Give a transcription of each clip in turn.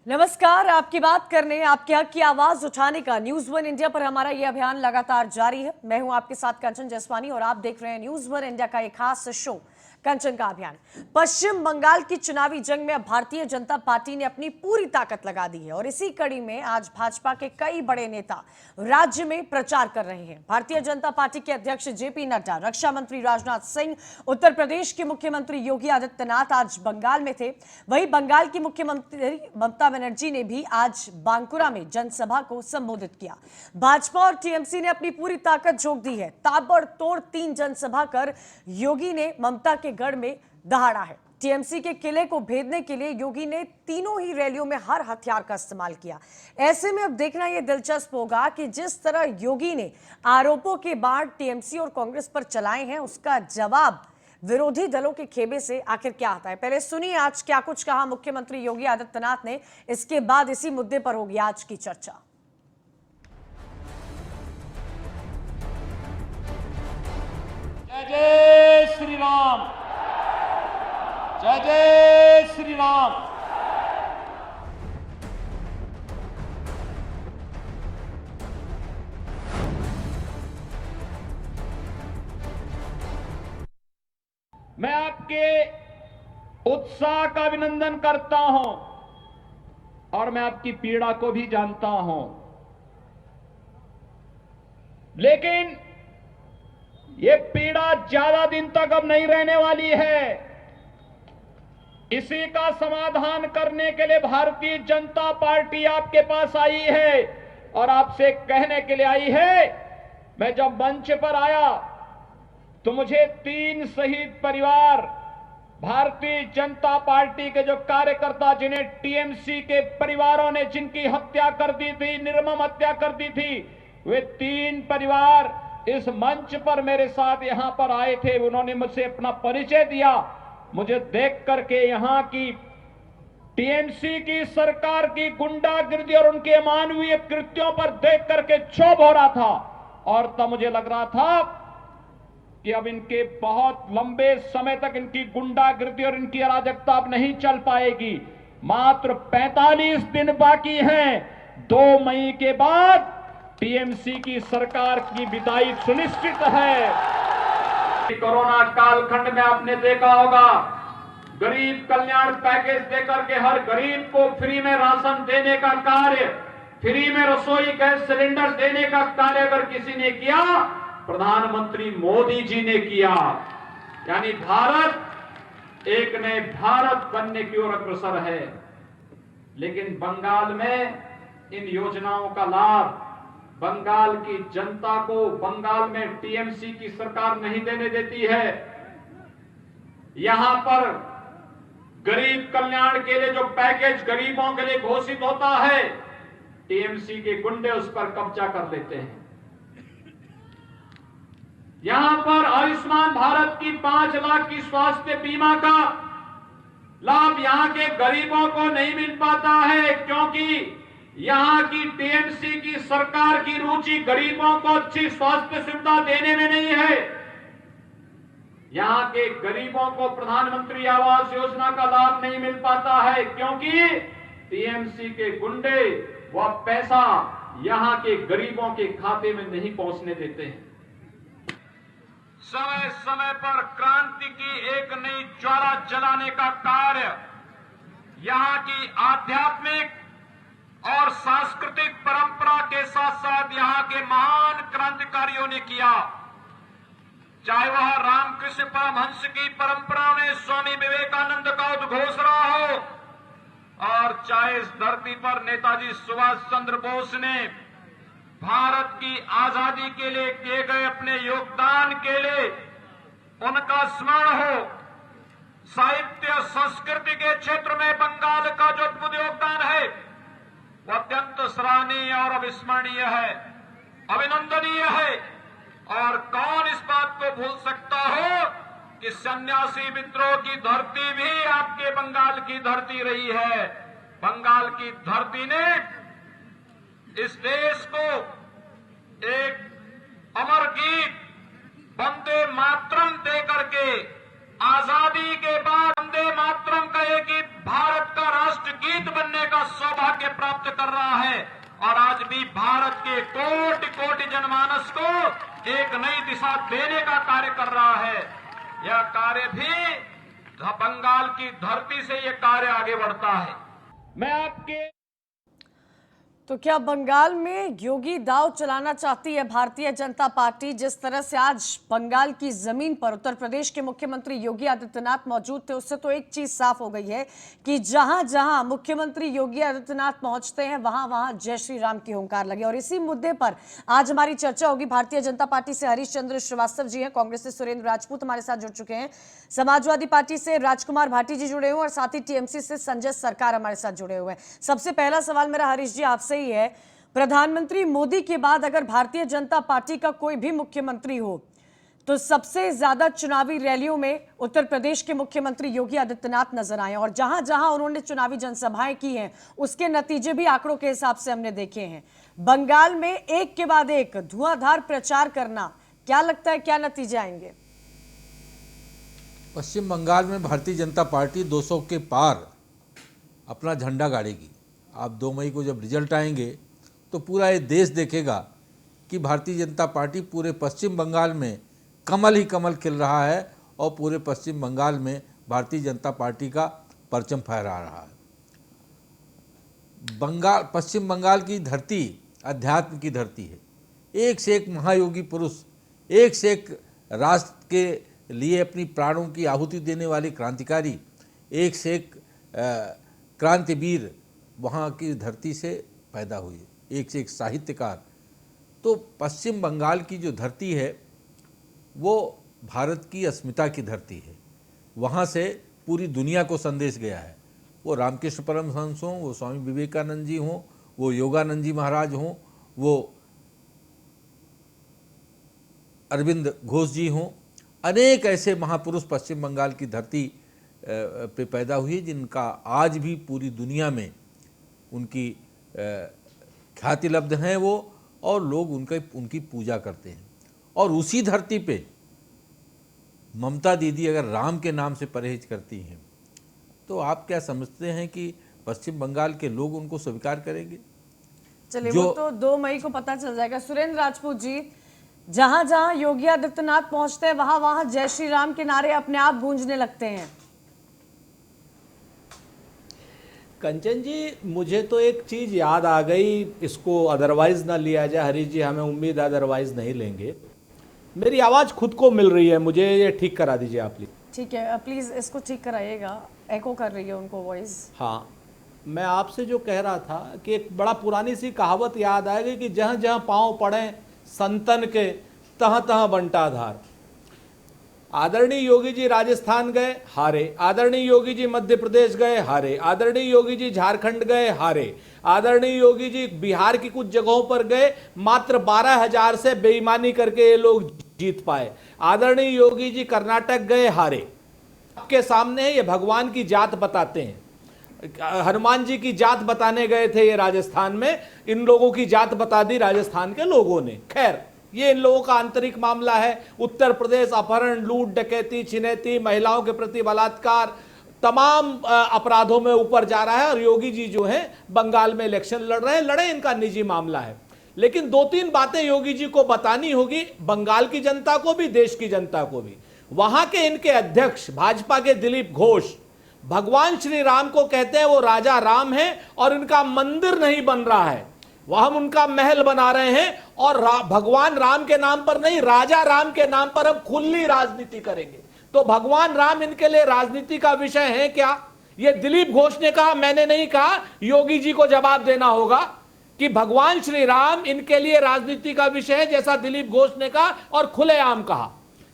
नमस्कार। आपकी बात करने, आपके हक की आवाज उठाने का न्यूज वन इंडिया पर हमारा यह अभियान लगातार जारी है। मैं हूं आपके साथ कंचन जसवानी और आप देख रहे हैं न्यूज वन इंडिया का एक खास शो कंचन का अभियान। पश्चिम बंगाल की चुनावी जंग में भारतीय जनता पार्टी ने अपनी पूरी ताकत लगा दी है और इसी कड़ी में आज भाजपा के कई बड़े नेता राज्य में प्रचार कर रहे हैं। भारतीय जनता पार्टी के अध्यक्ष जेपी नड्डा, रक्षा मंत्री राजनाथ सिंह, उत्तर प्रदेश के मुख्यमंत्री योगी आदित्यनाथ आज बंगाल में थे। वहीं बंगाल की मुख्यमंत्री ममता बनर्जी ने भी आज बांकुरा में जनसभा को संबोधित किया। भाजपा और टीएमसी ने अपनी पूरी ताकत झोंक दी है। ताबड़तोड़ 3 जनसभा कर योगी ने ममता के गढ़ में दहाड़ा है। टीएमसी के किले को भेदने के लिए योगी ने तीनों ही रैलियों में हर हथियार का इस्तेमाल किया। ऐसे में अब देखना यह दिलचस्प होगा कि जिस तरह योगी ने आरोपों के बाद टीएमसी और कांग्रेस पर चलाए हैं, उसका जवाब विरोधी दलों के खेमे से आखिर क्या आता है। पहले सुनिए आज क्या कुछ कहा मुख्यमंत्री योगी आदित्यनाथ ने, इसके बाद इसी मुद्दे पर होगी आज की चर्चा। जय जय श्री राम, जय जय श्री राम। मैं आपके उत्साह का अभिनंदन करता हूं और मैं आपकी पीड़ा को भी जानता हूं, लेकिन ये पीड़ा ज्यादा दिन तक अब नहीं रहने वाली है। इसी का समाधान करने के लिए भारतीय जनता पार्टी आपके पास आई है और आपसे कहने के लिए आई है। मैं जब मंच पर आया तो मुझे 3 शहीद परिवार, भारतीय जनता पार्टी के जो कार्यकर्ता जिन्हें टीएमसी के परिवारों ने जिनकी हत्या कर दी थी, निर्मम हत्या कर दी थी, वे 3 परिवार इस मंच पर मेरे साथ यहां पर आए थे। उन्होंने मुझसे अपना परिचय दिया। मुझे देख करके यहां की टीएमसी की सरकार की गुंडागिर्दी और उनके अमानवीय कृत्यों पर देख करके क्षोभ हो रहा था और तब मुझे लग रहा था कि अब इनके बहुत लंबे समय तक इनकी गुंडागिर्दी और इनकी अराजकता अब नहीं चल पाएगी। मात्र 45 दिन बाकी हैं। 2 मई के बाद टीएमसी की सरकार की विदाई सुनिश्चित है। कोरोना कालखंड में आपने देखा होगा, गरीब कल्याण पैकेज देकर के हर गरीब को फ्री में राशन देने का कार्य, फ्री में रसोई गैस सिलेंडर देने का कार्य अगर किसी ने किया, प्रधानमंत्री मोदी जी ने किया। यानी भारत एक नए भारत बनने की ओर अग्रसर है। लेकिन बंगाल में इन योजनाओं का लाभ बंगाल की जनता को बंगाल में टीएमसी की सरकार नहीं देने देती है। यहां पर गरीब कल्याण के लिए जो पैकेज गरीबों के लिए घोषित होता है, टीएमसी के गुंडे उस पर कब्जा कर लेते हैं। यहां पर आयुष्मान भारत की 5 लाख की स्वास्थ्य बीमा का लाभ यहां के गरीबों को नहीं मिल पाता है, क्योंकि यहां की टीएमसी की सरकार की रुचि गरीबों को अच्छी स्वास्थ्य सुविधा देने में नहीं है। यहां के गरीबों को प्रधानमंत्री आवास योजना का लाभ नहीं मिल पाता है, क्योंकि टीएमसी के गुंडे वह पैसा यहां के गरीबों के खाते में नहीं पहुंचने देते हैं। समय समय पर क्रांति की एक नई ज्वाला जलाने का कार्य यहां की आध्यात्मिक और सांस्कृतिक परंपरा के साथ साथ यहां के महान क्रांतिकारियों ने किया। चाहे वह रामकृष्ण परमहंस की परंपरा में स्वामी विवेकानंद का उद्घोषणा हो और चाहे इस धरती पर नेताजी सुभाष चंद्र बोस ने भारत की आजादी के लिए किए गए अपने योगदान के लिए उनका स्मरण हो। साहित्य संस्कृति के क्षेत्र में बंगाल का जो अद्भुत योगदान है वो अत्यंत सराहनीय और अविस्मरणीय है, अभिनंदनीय है। और कौन इस बात को भूल सकता हो कि सन्यासी विद्रोह की धरती भी आपके बंगाल की धरती रही है। बंगाल की धरती ने इस देश को एक अमर गीत वंदे मातरम दे करके आजादी के बाद वंदे मातरम का एक गीत भारत का राष्ट्र गीत बनने का सौभाग्य प्राप्त कर रहा है और आज भी भारत के कोटि कोटि जनमानस को एक नई दिशा देने का कार्य कर रहा है। यह कार्य भी बंगाल की धरती से यह कार्य आगे बढ़ता है। मैं आपके तो क्या बंगाल में योगी दांव चलाना चाहती है भारतीय जनता पार्टी? जिस तरह से आज बंगाल की जमीन पर उत्तर प्रदेश के मुख्यमंत्री योगी आदित्यनाथ मौजूद थे, उससे तो एक चीज साफ हो गई है कि जहां जहां मुख्यमंत्री योगी आदित्यनाथ पहुंचते हैं वहां वहां जय श्री राम की हुंकार लगे। और इसी मुद्दे पर आज हमारी चर्चा होगी। भारतीय जनता पार्टी से हरीश चंद्र श्रीवास्तव जी हैं, कांग्रेस से सुरेंद्र राजपूत हमारे साथ जुड़ चुके हैं, समाजवादी पार्टी से राजकुमार भाटी जी जुड़े हुए और साथ ही टीएमसी से संजय सरकार हमारे साथ जुड़े हुए हैं। सबसे पहला सवाल मेरा हरीश जी आपसे ही है, प्रधानमंत्री मोदी के बाद अगर भारतीय जनता पार्टी का कोई भी मुख्यमंत्री हो तो सबसे ज्यादा चुनावी रैलियों में उत्तर प्रदेश के मुख्यमंत्री योगी आदित्यनाथ नजर आए और जहां जहां उन्होंने चुनावी जनसभाएं की हैं उसके नतीजे भी आंकड़ों के हिसाब से हमने देखे हैं। बंगाल में एक के बाद एक धुआंधार प्रचार करना, क्या लगता है क्या नतीजे आएंगे? पश्चिम बंगाल में भारतीय जनता पार्टी 200 के पार अपना झंडा गाड़ेगी। आप 2 मई को जब रिजल्ट आएंगे तो पूरा ये देश देखेगा कि भारतीय जनता पार्टी पूरे पश्चिम बंगाल में कमल ही कमल खिल रहा है और पूरे पश्चिम बंगाल में भारतीय जनता पार्टी का परचम फहरा रहा है। पश्चिम बंगाल की धरती अध्यात्म की धरती है। एक से एक महायोगी पुरुष, एक से एक राष्ट्र के लिए अपनी प्राणों की आहुति देने वाले क्रांतिकारी, एक से एक क्रांतिवीर वहाँ की धरती से पैदा हुए, एक से एक साहित्यकार। तो पश्चिम बंगाल की जो धरती है वो भारत की अस्मिता की धरती है। वहाँ से पूरी दुनिया को संदेश गया है। वो रामकृष्ण परमहंस हों, वो स्वामी विवेकानंद जी हों, वो योगानंद जी महाराज हों, वो अरविंद घोष जी हों, अनेक ऐसे महापुरुष पश्चिम बंगाल की धरती पे पैदा हुए जिनका आज भी पूरी दुनिया में उनकी ख्याति लब्ध हैं वो, और लोग उनकी पूजा करते हैं। और उसी धरती पे ममता दीदी अगर राम के नाम से परहेज करती हैं तो आप क्या समझते हैं कि पश्चिम बंगाल के लोग उनको स्वीकार करेंगे? चलिए वो तो 2 मई को पता चल जाएगा। सुरेंद्र राजपूत जी, जहां जहां योगी आदित्यनाथ पहुंचते हैं वहां वहां जय श्री राम के नारे अपने आप गूंजने लगते हैं। कंचन जी, मुझे तो एक चीज़ याद आ गई, इसको अदरवाइज ना लिया जाए। हरीश जी, हमें उम्मीद अदरवाइज नहीं लेंगे। मेरी आवाज़ खुद को मिल रही है, मुझे ये ठीक करा दीजिए आप प्लीज। ठीक है, प्लीज इसको ठीक कराइएगा, एको कर रही है उनको वॉइस। हाँ, मैं आपसे जो कह रहा था कि एक बड़ा पुरानी सी कहावत याद आएगी कि जहाँ जहाँ पाँव पड़े संतन के तहाँ तहाँ बंटा धार। आदरणीय योगी जी राजस्थान गए, हारे। आदरणीय योगी जी मध्य प्रदेश गए, हारे। आदरणीय योगी जी झारखंड गए, हारे। आदरणीय योगी जी बिहार की कुछ जगहों पर गए, मात्र 12,000 से बेईमानी करके ये लोग जीत पाए। आदरणीय योगी जी कर्नाटक गए, हारे। आपके सामने ये भगवान की जात बताते हैं। हनुमान जी की जात बताने गए थे ये राजस्थान में, इन लोगों की जात बता दी राजस्थान के लोगों ने। खैर, ये इन लोगों का आंतरिक मामला है। उत्तर प्रदेश अपहरण, लूट, डकैती, छिनैती, महिलाओं के प्रति बलात्कार, तमाम अपराधों में ऊपर जा रहा है। और योगी जी जो हैं बंगाल में इलेक्शन लड़ रहे हैं, लड़े, इनका निजी मामला है। लेकिन 2-3 बातें योगी जी को बतानी होगी, बंगाल की जनता को भी, देश की जनता को भी। वहां के इनके अध्यक्ष भाजपा के दिलीप घोष भगवान श्री राम को कहते हैं वो राजा राम है और इनका मंदिर नहीं बन रहा है, वह हम उनका महल बना रहे हैं और भगवान राम के नाम पर नहीं, राजा राम के नाम पर हम खुली राजनीति करेंगे। तो भगवान राम इनके लिए राजनीति का विषय है क्या? ये दिलीप घोष ने कहा, मैंने नहीं कहा। योगी जी को जवाब देना होगा कि भगवान श्री राम इनके लिए राजनीति का विषय है, जैसा दिलीप घोष ने कहा और खुलेआम कहा।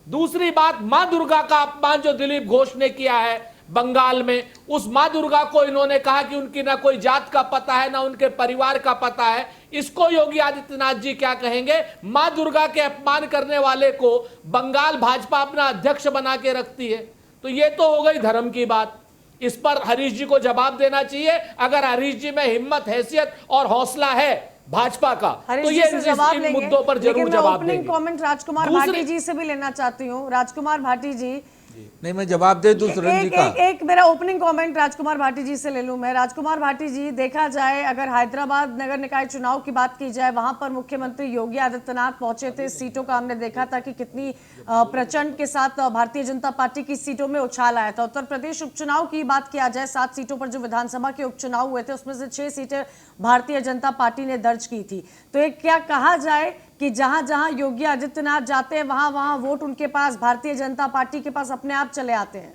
दूसरी बात, मां दुर्गा का अपमान जो दिलीप घोष ने किया है बंगाल में, उस मां दुर्गा को इन्होंने कहा कि उनकी ना कोई जात का पता है ना उनके परिवार का पता है। इसको योगी आदित्यनाथ जी क्या कहेंगे? मां दुर्गा के अपमान करने वाले को बंगाल भाजपा अपना अध्यक्ष बना के रखती है। तो ये तो हो गई धर्म की बात, इस पर हरीश जी को जवाब देना चाहिए। अगर हरीश जी में हिम्मत, हैसियत और हौसला है भाजपा का, तो ये इन मुद्दों पर जरूर जवाब देंगे। कमेंट राजकुमार भाटी जी से भी लेना चाहती हूँ। राजकुमार भाटी जी, नहीं, मैं जवाब दे दूं सुरेंद्र जी एक, का। एक, एक मेरा ओपनिंग कमेंट राजकुमार भाटी जी से ले लूं मैं। राजकुमार भाटी जी, देखा जाए अगर हैदराबाद नगर निकाय चुनाव की बात की जाए, वहां पर मुख्यमंत्री योगी आदित्यनाथ पहुंचे थे, सीटों का हमने देखा था कि कितनी प्रचंड के साथ भारतीय जनता पार्टी की सीटों में उछाल आया था। उत्तर प्रदेश उपचुनाव की बात किया जाए, 7 सीटों पर जो विधानसभा के उपचुनाव हुए थे उसमें से 6 सीटें भारतीय जनता पार्टी ने दर्ज की थी। तो एक क्या कहा जाए कि जहां जहां योगी आदित्यनाथ जाते हैं वहां वहां वोट उनके पास, भारतीय जनता पार्टी के पास अपने आप चले आते हैं?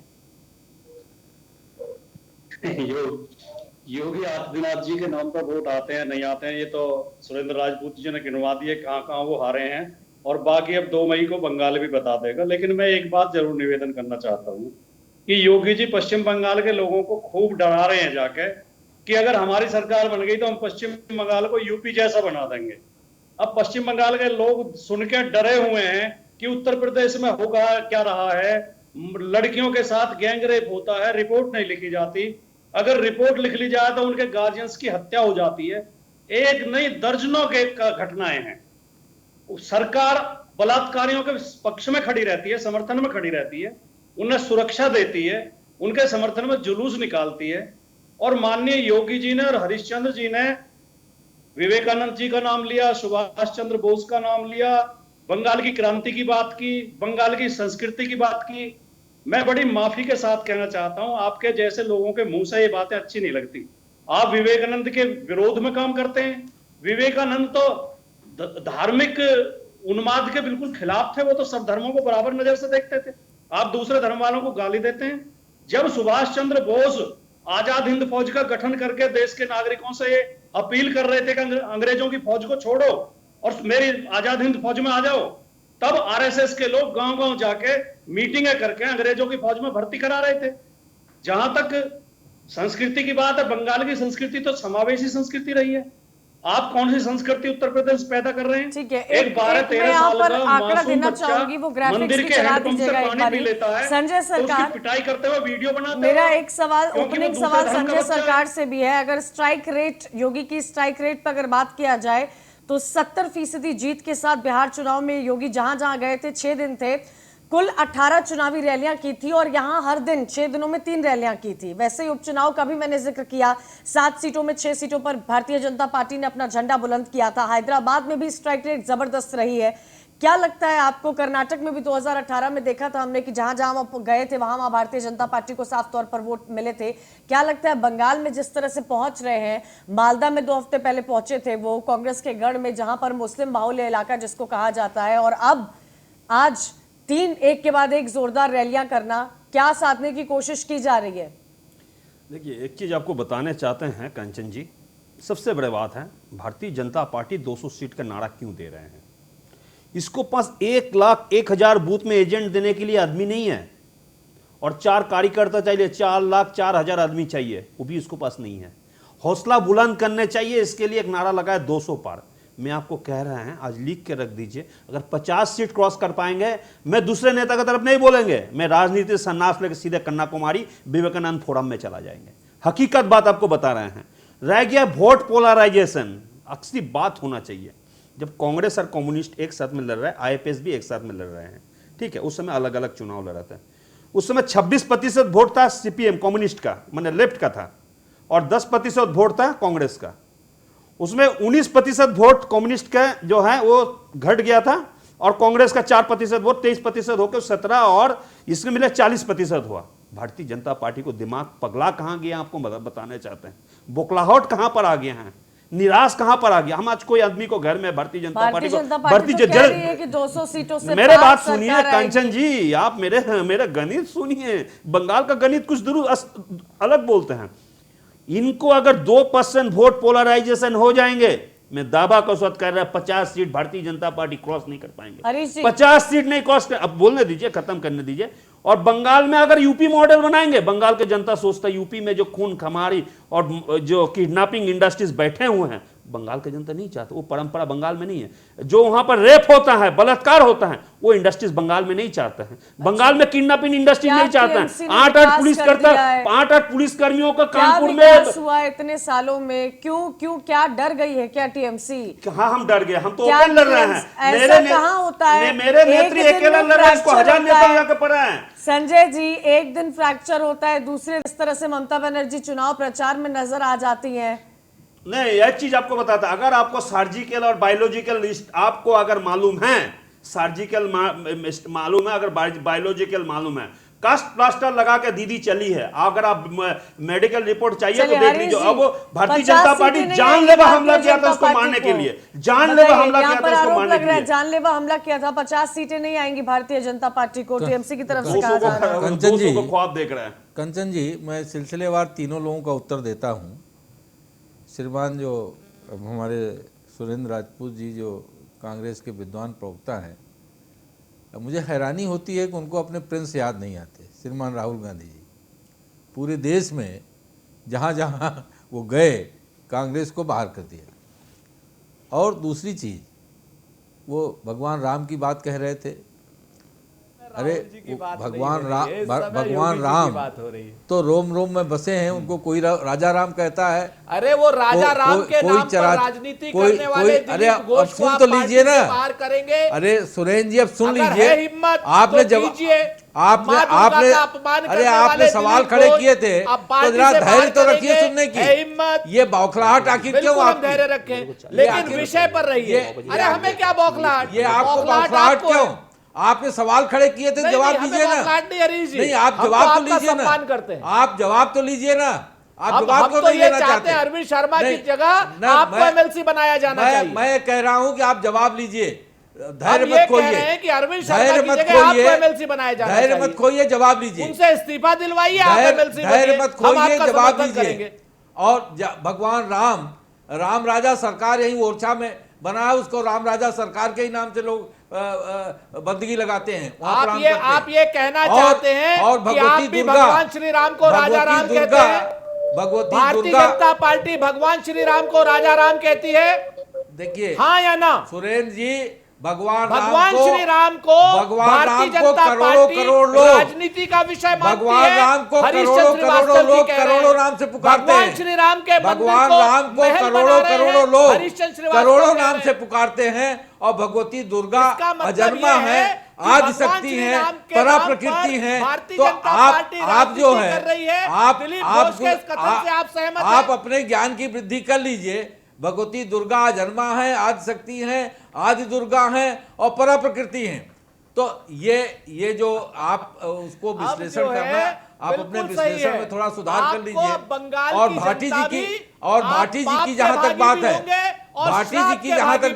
योगी आदित्यनाथ जी के नाम पर वोट आते हैं नहीं आते हैं, ये तो सुरेंद्र राजपूत जी ने गिनवा दिए कहाँ कहाँ वो हारे हैं, और बाकी अब 2 मई को बंगाल भी बता देगा। लेकिन मैं एक बात जरूर निवेदन करना चाहता हूँ कि योगी जी पश्चिम बंगाल के लोगों को खूब डरा रहे हैं जाके कि अगर हमारी सरकार बन गई तो हम पश्चिम बंगाल को यूपी जैसा बना देंगे। अब पश्चिम बंगाल के लोग सुन के डरे हुए हैं कि उत्तर प्रदेश में होगा क्या रहा है, लड़कियों के साथ गैंग रेप होता है, रिपोर्ट नहीं लिखी जाती, अगर रिपोर्ट लिख ली जाए तो उनके गार्जियंस की हत्या हो जाती है। एक नहीं दर्जनों के घटनाएं हैं। सरकार बलात्कारियों के पक्ष में खड़ी रहती है, समर्थन में खड़ी रहती है, उन्हें सुरक्षा देती है, उनके समर्थन में जुलूस निकालती है। और माननीय योगी जी ने और हरिश्चंद्र जी ने विवेकानंद जी का नाम लिया, सुभाष चंद्र बोस का नाम लिया, बंगाल की क्रांति की बात की, बंगाल की संस्कृति की बात की। मैं बड़ी माफी के साथ कहना चाहता हूं, आपके जैसे लोगों के मुंह से ये बातें अच्छी नहीं लगती। आप विवेकानंद के विरोध में काम करते हैं। विवेकानंद तो धार्मिक उन्माद के बिल्कुल खिलाफ थे, वो तो सब धर्मों को बराबर नजर से देखते थे। आप दूसरे धर्म वालों को गाली देते हैं। जब सुभाष चंद्र बोस आजाद हिंद फौज का गठन करके देश के नागरिकों से अपील कर रहे थे कि अंग्रेजों की फौज को छोड़ो और मेरी आजाद हिंद फौज में आ जाओ, तब आरएसएस के लोग गांव-गांव जाके मीटिंगें करके अंग्रेजों की फौज में भर्ती करा रहे थे। जहां तक संस्कृति की बात है, बंगाल की संस्कृति तो समावेशी संस्कृति रही है। आप कौन सी संस्कृति उत्तर प्रदेश पैदा कर रहे हैं? ठीक है, एक 12-13 साल का आंकड़ा मासूम देना बच्चा चाहूंगी, वो ग्राफिक्स मंदिर भी के चला हैंडपंप से दीजिएगा एक पानी बारी। पी लेता है, संजय तो उसकी सरकार, पिटाई करते हुए वीडियो बनाते मेरा हो। एक सवाल, क्योंकि ओपनिंग वो दूसरे सवाल धर्म का संजय बच्चा है। सरकार से भी है। अगर स्ट्राइक रेट, योगी की स्ट्राइक रेट पर अगर बात किया जाए तो 70% जीत के साथ बिहार चुनाव में योगी जहां जहां गए थे, 6 दिन थे, कुल 18 चुनावी रैलियां की थी और यहां हर दिन 6 दिनों में 3 रैलियां की थी। वैसे ही उपचुनाव का भी मैंने जिक्र किया, 7 सीटों में 6 सीटों पर भारतीय जनता पार्टी ने अपना झंडा बुलंद किया था। हैदराबाद में भी स्ट्राइक रेट जबरदस्त रही है। क्या लगता है आपको? कर्नाटक में भी 2018 में देखा था हमने कि जहां जहां हम गए थे वहां वहां भारतीय जनता पार्टी को साफ तौर पर वोट मिले थे। क्या लगता है बंगाल में जिस तरह से पहुंच रहे हैं, मालदा में 2 हफ्ते पहले पहुंचे थे वो कांग्रेस के गढ़ में, जहां पर मुस्लिम बाहुल्य इलाका जिसको कहा जाता है, और अब आज 3 एक के बाद एक जोरदार रैलियां करना, क्या साधने की कोशिश की जा रही है? देखिए, एक चीज़ आपको बताने चाहते हैं कंचन जी, सबसे बड़ी बात है भारतीय जनता पार्टी 200 सीट का नारा क्यों दे रहे हैं। इसको पास 1,01,000 बूथ में एजेंट देने के लिए आदमी नहीं है, और 4 कार्यकर्ता चाहिए, 4,04,000 आदमी चाहिए, वो भी इसको पास नहीं है। हौसला बुलंद करने चाहिए, इसके लिए एक नारा लगाए 200 पार। मैं आपको कह रहा है, आज लिख के रख दीजिए, अगर 50 सीट क्रॉस कर पाएंगे, मैं दूसरे नेता की तरफ नहीं बोलेंगे, मैं राजनीति से संन्यास लेकर सीधे कन्याकुमारी विवेकानंद फोरम में चला जाएंगे। हकीकत बात आपको बता रहे हैं। रह गया वोट पोलराइजेशन, अक्सर बात होना चाहिए। जब कांग्रेस और कम्युनिस्ट एक साथ में लड़ रहे हैं, आईएफएस भी एक साथ में लड़ रहे हैं, ठीक है, उस समय अलग अलग चुनाव लड़ रहे थे। उस समय 26% वोट था सीपीएम कम्युनिस्ट का, मैंने लेफ्ट का था, और 10% वोट था कांग्रेस का। उसमें 19% वोट कम्युनिस्ट का जो है वो घट गया था, और कांग्रेस का 4% वोट 23% होकर 17, और इसमें मिले 40% हुआ। भारतीय जनता पार्टी को दिमाग पगला कहां गया, आपको बताने चाहते हैं। बोखलाहट कहां पर आ गया है, निराश कहां पर आ गया। हम आज कोई आदमी को घर में भारतीय जनता पार्टी तो कह रही है कि 200 सीटों से मेरे बात सुनिए कंचन जी, आप मेरे गणित सुनिए। बंगाल का गणित कुछ अलग बोलते हैं। इनको अगर 2% वोट पोलराइजेशन हो जाएंगे, मैं दावा को साथ कर रहा, 50 seat Bharatiya Janata party cross नहीं कर पाएंगे। 50 सीट नहीं क्रॉस कर, अब बोलने दीजिए, खत्म करने दीजिए। और बंगाल में अगर यूपी मॉडल बनाएंगे, बंगाल की जनता सोचता है यूपी में जो खून खमारी और जो किडनैपिंग इंडस्ट्रीज बैठे हुए हैं, बंगाल की जनता नहीं चाहती, वो परंपरा बंगाल में नहीं है। जो वहां पर रेप होता है, बलात्कार होता है, वो इंडस्ट्रीज बंगाल में नहीं चाहते हैं। बंगाल में किडनैपिंग इंडस्ट्री नहीं चाहता है। 8-8 पुलिस कर्मियों का कानपुर में हुआ इतने सालों में, क्यों क्या डर गई है क्या टीएमसी? हाँ, हम डर गए, हम तो ओपन लड़ रहे हैं। ऐसा कहाँ होता है? मेरे नेत्री अकेला लड़ रहे हैं, इसको 1000 नेता यहाँ के पड़े हैं। संजय जी, एक दिन फ्रैक्चर होता है, दूसरे इस तरह से ममता बनर्जी चुनाव प्रचार में नजर आ जाती हैं। नहीं, एक चीज आपको बताता, अगर आपको सर्जिकल और बायोलॉजिकल लिस्ट आपको अगर मालूम है, सर्जिकल मालूम है, अगर बायोलॉजिकल मालूम है, कास्ट प्लास्टर लगा के दीदी चली है। अगर आप मेडिकल रिपोर्ट चाहिए तो देख लीजिए। अब भारतीय जनता पार्टी जानलेवा हमला किया था उसको मारने के लिए, जानलेवा हमला किया था उसको मारने के लिए, जानलेवा हमला किया था। 50 सीटें नहीं आएंगी भारतीय जनता पार्टी को, टीएमसी की तरफ से कहा जा रहा है। कंचन जी, ख्वाब देख रहे हैं। कंचन जी, मैं सिलसिलेवार तीनों लोगों का उत्तर देता हूँ। श्रीमान जो हमारे सुरेंद्र राजपूत जी जो कांग्रेस के विद्वान प्रवक्ता हैं, मुझे हैरानी होती है कि उनको अपने प्रिंस याद नहीं आते। श्रीमान राहुल गांधी जी पूरे देश में जहाँ जहाँ वो गए कांग्रेस को बाहर कर दिया। और दूसरी चीज़, वो भगवान राम की बात कह रहे थे। अरे भगवान राम तो रोम रोम में बसे हैं, उनको कोई राजा राम कहता है। अरे वो राजा राम के नाम पर राजनीति करने वाले दिलीप घोष को सुन तो लीजिए ना, बाहर करेंगे। अरे सुरेंद्र जी, अब सुन लीजिए। हिम्मत आपने जब आपने सवाल खड़े किए थे तो जरा धैर्य तो रखिए सुनने की। हिम्मत, ये बौखलाहट आखिर क्यों? आप धैर्य रखें, लेकिन विषय पर रहिए। अरे हमें क्या बौखलाहट? ये आपको बौखलाहट क्यों? आपने सवाल खड़े किए थे, जवाब दीजिए ना। नहीं, आप जवाब तो लीजिए ना। आप जवाब तो लीजिए ना। आप जवाब तो नहीं लेना चाहते। अरविंद शर्मा की जगह आपको एमएलसी बनाया जाना चाहिए। मैं कह रहा हूं कि आप जवाब लीजिए, धैर्य मत खोइए। कि अरविंद शर्मा की जगह आपको एमएलसी बनाया जाना चाहिए। धैर्य मत खोइए, जवाब लीजिए। उनसे इस्तीफा दिलवाइए, आप एमएलसी बनिए। धैर्य मत खोइए, जवाब लीजिए। और भगवान राम राजा सरकार यही ओरछा में बना है, उसको राम राजा सरकार के ही नाम से लोग बंदगी लगाते हैं। आप ये कहना चाहते हैं और कि आप भी भगवान श्री राम को राजा राम कहते हैं? भारतीय जनता पार्टी भगवान श्री राम को राजा राम कहती है? देखिए, हाँ या ना? सुरेंद्र जी, भगवान श्री राम को भारतीय जनता पार्टी राजनीति का विषय मानती है। भगवान राम को करोड़ों लोग करोड़ों नाम से पुकारते हैं। श्री राम के भगवान राम को करोड़ों लोग करोड़ों नाम से पुकारते हैं। और भगवती दुर्गा अजन्मा है, आदि शक्ति है, परा प्रकृति है। तो आप जो है आप अपने ज्ञान की वृद्धि कर लीजिए। भगवती दुर्गा अजन्मा है, आदि शक्ति है, आदि दुर्गा है और परा प्रकृति है। तो ये जो आप उसको विश्लेषण करना, आप अपने विश्लेषण में थोड़ा सुधार कर लीजिए। और भाटी जी की जहां तक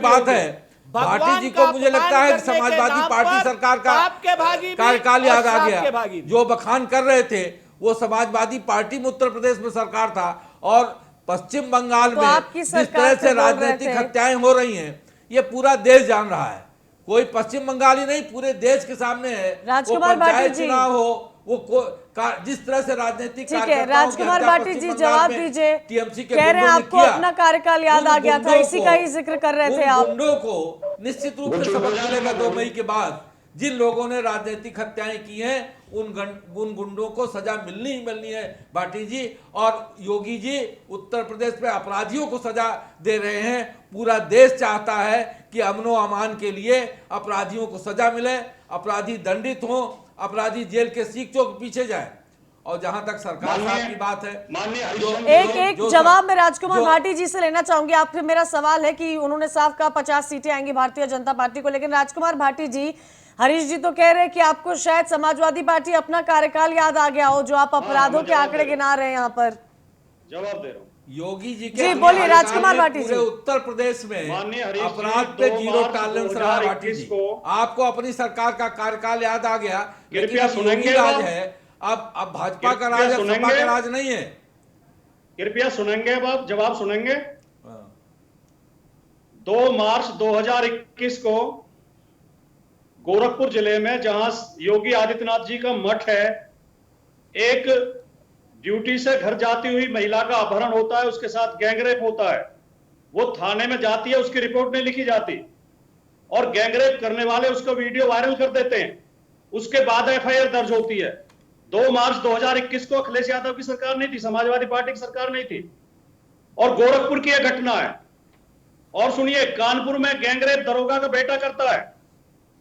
बात है, भाटी जी को मुझे लगता है कि समाजवादी पार्टी सरकार का कार्यकाल याद आ गया। जो बखान कर रहे थे वो समाजवादी पार्टी में उत्तर प्रदेश में सरकार था। और पश्चिम बंगाल में जिस तरह से राजनीतिक हत्याएं हो रही हैं, ये पूरा देश जान रहा है। कोई पश्चिम बंगाल ही नहीं, पूरे देश के सामने है। वो पंचायत चुनाव हो, वो जिस तरह से राजनीतिक, ठीक है राजकुमार भाटी जी, जवाब दीजिए। टीएमसी के कह रहे हैं आपको अपना कार्यकाल याद आ गया था, इसी का ही जिक्र कर रहे थे आप। गुंडों को निश्चित रूप से सबक मिलेगा 2 मई के बाद। जिन लोगों ने राजनीतिक हत्याएं की हैं, उन गुंडों को सजा मिलनी ही मिलनी है भाटी जी। और योगी जी उत्तर प्रदेश में अपराधियों को सजा दे रहे हैं। पूरा देश चाहता है कि अमनो अमान के लिए अपराधियों को सजा मिले, अपराधी दंडित हो, अपराधी जेल के सीखों के पीछे जाए। और जहां तक सरकार साहब की बात है, एक जवाब मैं राजकुमार भाटी जी से लेना चाहूंगी। आपसे मेरा सवाल है कि उन्होंने साफ कहा 50 सीटें आएंगी भारतीय जनता पार्टी को, लेकिन राजकुमार भाटी जी, हरीश जी तो कह रहे हैं कि आपको शायद समाजवादी पार्टी अपना कार्यकाल याद आ गया हो, जो आप अपराधों के आंकड़े गिना रहे हैं यहाँ पर। जवाब दे रहा हूँ। योगी जी जी बोलिए राजकुमार भाटी जी। पूरे उत्तर प्रदेश में अपराध पे 0 टॉलरेंस रहा भाटी जी। आपको अपनी सरकार का कार्यकाल याद आ गया, लेकिन योगी राज है, अब भाजपा का राज, अब सपा का राज नहीं है। कृपया सुनेंगे, अब जवाब सुनेंगे। 2 मार्च 2021 को गोरखपुर जिले में, जहां योगी आदित्यनाथ जी का मठ है, एक ड्यूटी से घर जाती हुई महिला का अपहरण होता है, उसके साथ गैंगरेप होता है। वो थाने में जाती है, उसकी रिपोर्ट नहीं लिखी जाती और गैंगरेप करने वाले उसको वीडियो वायरल कर देते हैं। उसके बाद एफआईआर दर्ज होती है। 2 मार्च 2021 को अखिलेश यादव की सरकार नहीं थी, समाजवादी पार्टी की सरकार नहीं थी। और गोरखपुर की यह घटना है। और सुनिए, कानपुर में गैंगरेप दरोगा का बेटा करता है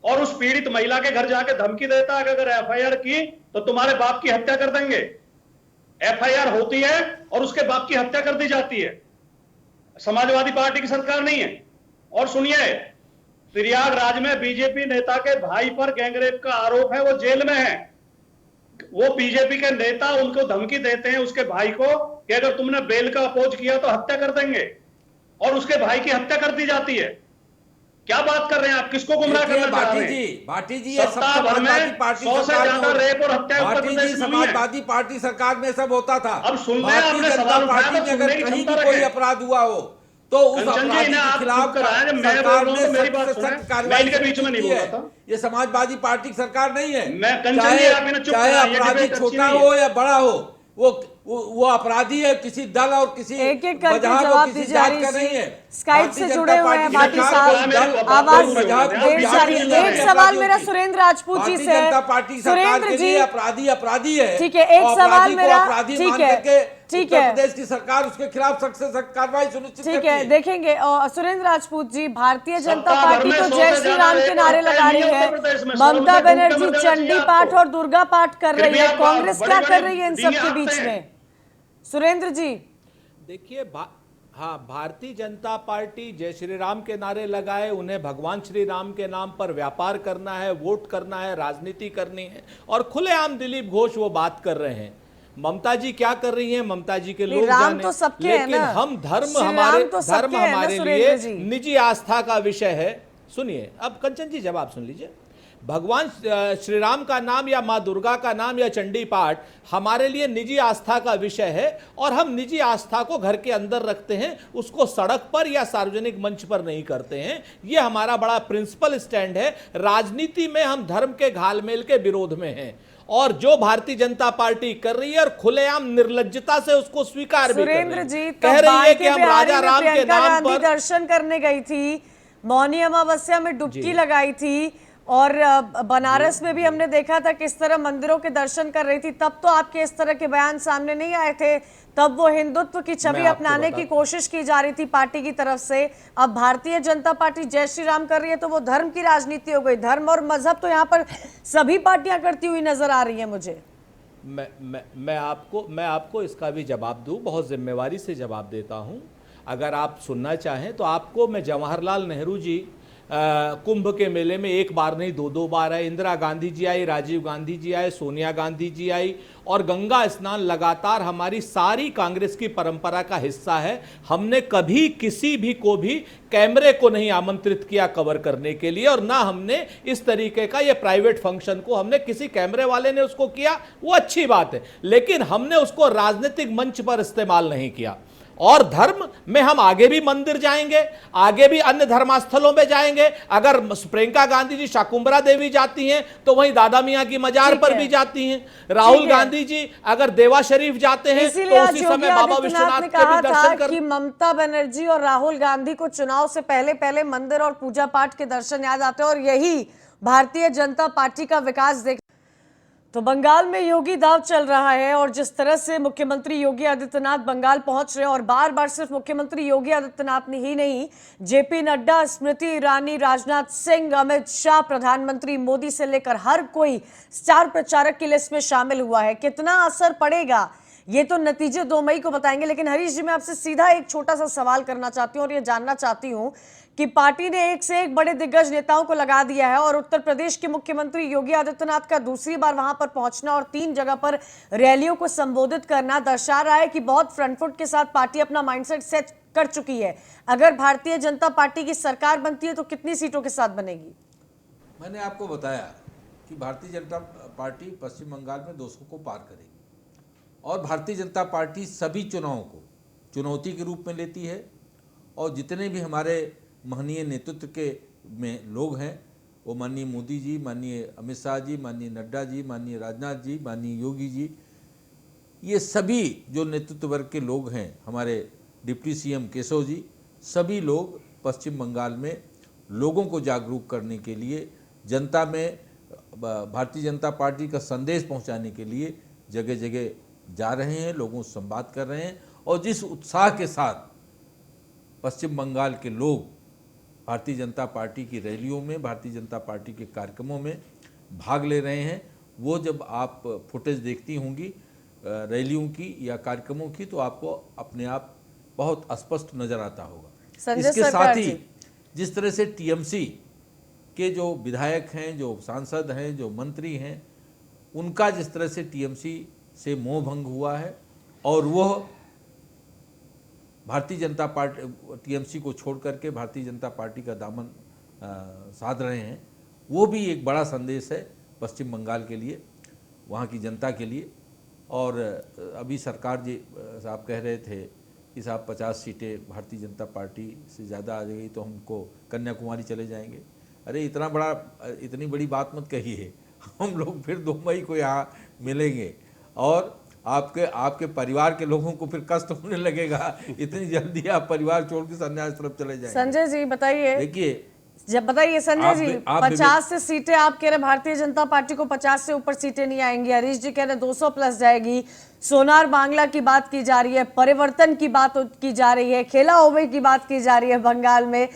और उस पीड़ित महिला के घर जाके धमकी देता है कि अगर एफआईआर की तो तुम्हारे बाप की हत्या कर देंगे। एफआईआर होती है और उसके बाप की हत्या कर दी जाती है। समाजवादी पार्टी की सरकार नहीं है। और सुनिए, प्रयागराज में बीजेपी नेता के भाई पर गैंगरेप का आरोप है, वो जेल में है। वो बीजेपी के नेता उनको धमकी देते हैं, उसके भाई को, कि अगर तुमने बेल का अपोज किया तो हत्या कर देंगे, और उसके भाई की हत्या कर दी जाती है। क्या बात कर रहे हैं आप? किसको गुमराह करना चाह रहे हैं? भाटी जी, ये सब सत्ता भर में समाजवादी पार्टी 100 से सरकार ज्यादा में रेप और हत्या उत्तर भाटी प्रदेश जी, में हुई है। समाजवादी पार्टी सरकार में सब होता था। अब सुन लें, भारतीय आपने जनता सवाल उठाया पार्टी तो में अगर सुनने की कहीं क्षमता भी कोई रखें। अपराध हुआ हो तो उस कंचन जी, अपराधी इन्हें के आप खिलाफ चुप कराएं, मैं बोल सरकार रहा हूं ने तो मेरी सख्त बात से सुनें। सख्त मैं कार्रवाई इनके बीच में नहीं की बोल है। रहा था। ये समाजवादी पार्टी की सरकार नहीं है। मैं कंचन जी, आप इन्हें चुप चाहे कराएं, ये अपराधी डिबेट अच्छी छोटा नहीं हो है। या बड़ा हो, वो अपराधी है, किसी दल और किसी एक एक करके वजह को जवाब किसी दीजिए जात हरीश का जी। नहीं है। स्काइप भारतीय से जनता जुड़े हुए हैं पार्टी भाटी सरकार साहब, कोई दल, आवाज कोई वजह को ढेर बिहार सारी। में जिला एक रहे हैं सवाल अपराधियों मेरा की। सुरेंद्र राजपूत जी भारतीय से है। जनता पार्टी सरकार सुरेंद्र के जी, लिए अपराधी अपराधी है। ठीक है, एक और सवाल अपराधी को मेरा, अपराधी ठीक मान है, करके ठीक उत्तर है, प्रदेश की सरकार उसके खिलाफ सख्त से सख्त कार्रवाई सुनिश्चित ठीक करती है, देखेंगे। और सुरेंद्र राजपूत जी, भारतीय जनता सत्ता भर पार्टी में तो 100 जय से श्री ज्यादा राम के रेप नारे हत्या लगा नहीं रही है है, उत्तर प्रदेश में। ममता शर्म से घूमते बनर्जी मर जाना चाहिए चंडी आपको। पाठ और दुर्गा पाठ कर फिर रही भी है, आप कांग्रेस क्या बड़े-बड़े कर रही है इन सब डींगे के हाँकते बीच हैं। में? सुरेंद्र जी, देखिए, हाँ, भारतीय जनता पार्टी जय श्री राम के नारे लगाए, उन्हें भगवान श्री राम के नाम पर व्यापार करना है, वोट करना है, राजनीति करनी है, और खुलेआम दिलीप घोष वो बात कर रहे हैं। ममता जी क्या कर रही हैं, ममता जी के लोग राम जाने, तो सबके हैं लेकिन ना। हम धर्म श्री राम हमारे तो सबके धर्म हैं ना, हमारे सुरेंद्र लिए जी। निजी आस्था का विषय है। सुनिए, अब कंचन जी जवाब सुन लीजिए। भगवान श्री राम का नाम या माँ दुर्गा का नाम या चंडी पाठ हमारे लिए निजी आस्था का विषय है, और हम निजी आस्था को घर के अंदर रखते हैं, उसको सड़क पर या सार्वजनिक मंच पर नहीं करते हैं। यह हमारा बड़ा प्रिंसिपल स्टैंड है। राजनीति में हम धर्म के घालमेल के विरोध में हैं, और जो भारतीय जनता पार्टी कर रही है, और खुलेआम निर्लज्जता से उसको स्वीकार भी कर रही सुरेंद्र है। जी, कह रही है कि हम बिहारी राजा में राम के प्रियंका नाम गांधी पर दर्शन करने गई थी, मौनी अमावस्या में डुबकी लगाई थी, और बनारस में भी हमने देखा था किस तरह मंदिरों के दर्शन कर रही थी। तब तो आपके इस तरह के बयान सामने नहीं आए थे, तब वो हिंदुत्व की छवि अपनाने की कोशिश की जा रही थी पार्टी की तरफ से। अब भारतीय जनता पार्टी जय श्री राम कर रही है तो वो धर्म की राजनीति हो गई। धर्म और मजहब तो यहाँ पर सभी पार्टियां करती हुई नजर आ रही है मुझे। मैं आपको इसका भी जवाब दूं, बहुत जिम्मेवारी से जवाब देता हूं। अगर आप सुनना चाहें तो आपको मैं जवाहरलाल नेहरू जी कुंभ के मेले में एक बार नहीं 2 बार आए, इंदिरा गांधी जी आई, राजीव गांधी जी आए, सोनिया गांधी जी आई, और गंगा स्नान लगातार हमारी सारी कांग्रेस की परंपरा का हिस्सा है। हमने कभी किसी भी को भी कैमरे को नहीं आमंत्रित किया कवर करने के लिए, और ना हमने इस तरीके का ये प्राइवेट फंक्शन को हमने किसी कैमरे वाले ने उसको किया, वो अच्छी बात है, लेकिन हमने उसको राजनीतिक मंच पर इस्तेमाल नहीं किया। और धर्म में हम आगे भी मंदिर जाएंगे, आगे भी अन्य धर्मस्थलों में जाएंगे। अगर प्रियंका गांधी जी शाकुंभरा देवी जाती हैं तो वहीं दादा मियां की मजार पर भी जाती हैं। राहुल गांधी जी अगर देवा शरीफ जाते हैं तो उसी समय बाबा विश्वनाथ के भी दर्शन कर। कि ममता बनर्जी और राहुल गांधी को चुनाव से पहले पहले मंदिर और पूजा पाठ के दर्शन याद आते हैं, और यही भारतीय जनता पार्टी का विकास देख। तो बंगाल में योगी दाव चल रहा है, और जिस तरह से मुख्यमंत्री योगी आदित्यनाथ बंगाल पहुंच रहे हैं, और बार बार सिर्फ मुख्यमंत्री योगी आदित्यनाथ ने ही नहीं, जेपी नड्डा, स्मृति ईरानी, राजनाथ सिंह, अमित शाह, प्रधानमंत्री मोदी से लेकर हर कोई स्टार प्रचारक की लिस्ट में शामिल हुआ है। कितना असर पड़ेगा ये तो नतीजे 2 मई को बताएंगे। लेकिन हरीश जी, मैं आपसे सीधा एक छोटा सा सवाल करना चाहती हूँ, और ये जानना चाहती हूँ कि पार्टी ने एक से एक बड़े दिग्गज नेताओं को लगा दिया है, और उत्तर प्रदेश के मुख्यमंत्री योगी आदित्यनाथ का दूसरी बार वहां पर पहुंचना और 3 जगह पर रैलियों को संबोधित करना दर्शा रहा है कि बहुत फ्रंट फुट के साथ पार्टी अपना माइंडसेट सेट कर चुकी है। अगर भारतीय जनता पार्टी की सरकार बनती है तो कितनी सीटों के साथ बनेगी? मैंने आपको बताया कि भारतीय जनता पार्टी पश्चिम बंगाल में 200 को पार करेगी, और भारतीय जनता पार्टी सभी चुनावों को चुनौती के रूप में लेती है, और जितने भी हमारे महनीय नेतृत्व के में लोग हैं, वो माननीय मोदी जी, माननीय अमित शाह जी, माननीय नड्डा जी, माननीय राजनाथ जी, माननीय योगी जी, ये सभी जो नेतृत्व वर्ग के लोग हैं, हमारे डिप्टी सीएम केशव जी, सभी लोग पश्चिम बंगाल में लोगों को जागरूक करने के लिए, जनता में भारतीय जनता पार्टी का संदेश पहुंचाने के लिए जगह जगह जा रहे हैं, लोगों से संवाद कर रहे हैं। और जिस उत्साह के साथ पश्चिम बंगाल के लोग भारतीय जनता पार्टी की रैलियों में, भारतीय जनता पार्टी के कार्यक्रमों में भाग ले रहे हैं, वो जब आप फुटेज देखती होंगी रैलियों की या कार्यक्रमों की, तो आपको अपने आप बहुत स्पष्ट नजर आता होगा। इसके साथ ही जिस तरह से टीएमसी के जो विधायक हैं, जो सांसद हैं, जो मंत्री हैं, उनका जिस तरह से टीएमसी से मोह भंग हुआ है और वह भारतीय जनता पार्टी टीएमसी को छोड़ करके भारतीय जनता पार्टी का दामन साध रहे हैं, वो भी एक बड़ा संदेश है पश्चिम बंगाल के लिए, वहाँ की जनता के लिए। और अभी सरकार जी साहब कह रहे थे कि साहब 50 सीटें भारतीय जनता पार्टी से ज़्यादा आ जाएगी तो हमको कन्याकुमारी चले जाएंगे। अरे इतनी बड़ी बात मत कहिए, हम लोग फिर 2 मई को यहाँ मिलेंगे और आपके परिवार के लोगों को फिर कष्ट होने लगेगा, इतनी जल्दी आप परिवार छोड़ के संन्यास तरफ चले जाएंगे। संजय जी बताइए, देखिए जब बताइए संजय जी, 50 से सीटें आप कह रहे भारतीय जनता पार्टी को 50 से ऊपर सीटें नहीं आएंगी, हरीश जी कह रहे 200 प्लस जाएगी, सोनार बांग्ला की बात की जा रही है, परिवर्तन की बात की जा रही है, खेला ओबे की बात की जा रही है बंगाल में,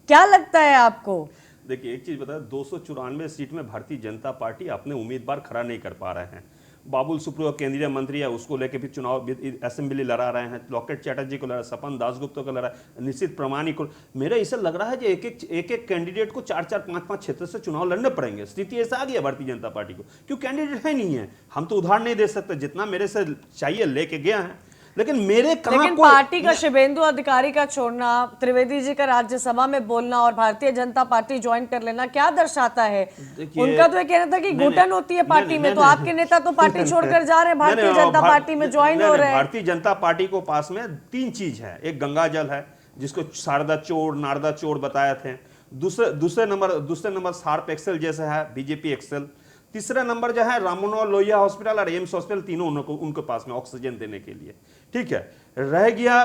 क्या लगता है आपको? देखिए एक चीज बताए, 294 सीट में भारतीय जनता पार्टी अपने उम्मीदवार खड़ा नहीं कर पा रहे हैं। बाबुल सुप्रियो केंद्रीय मंत्री है, उसको लेके भी चुनाव असेंबली लड़ा रहे हैं, लॉकेट चैटर्जी को लड़ा, सपन दासगुप्ता को लड़ा, निश्चित प्रमाणिक को। मेरा ऐसा लग रहा है कि एक कैंडिडेट को 4-4, 5-5 क्षेत्र से चुनाव लड़ने पड़ेंगे। स्थिति ऐसा आ गया भारतीय जनता पार्टी को, क्यों कैंडिडेट है नहीं है। हम तो उधार नहीं दे सकते, जितना मेरे से चाहिए लेके गया है, लेकिन पार्टी का शुभेंदु अधिकारी का छोड़ना, त्रिवेदी जी का राज्यसभा में बोलना और भारतीय जनता पार्टी ज्वाइन कर लेना क्या दर्शाता है? उनका तो ये कहना था कि घुटन होती है पार्टी में, तो आपके नेता तो पार्टी छोड़कर जा रहे हैं, भारतीय जनता पार्टी में ज्वाइन हो रहे हैं। भारतीय जनता पार्टी को पास में 3 चीज है। एक गंगा जल है, जिसको शारदा चोर, नारदा चोर बताए थे। दूसरे नंबर शार्प एक्सेल जैसा है, बीजेपी एक्सेल। तीसरा नंबर जो है राम मनोहर लोहिया हॉस्पिटल और एम्स हॉस्पिटल, तीनों उनके पास में ऑक्सीजन देने के लिए। ठीक है, रह गया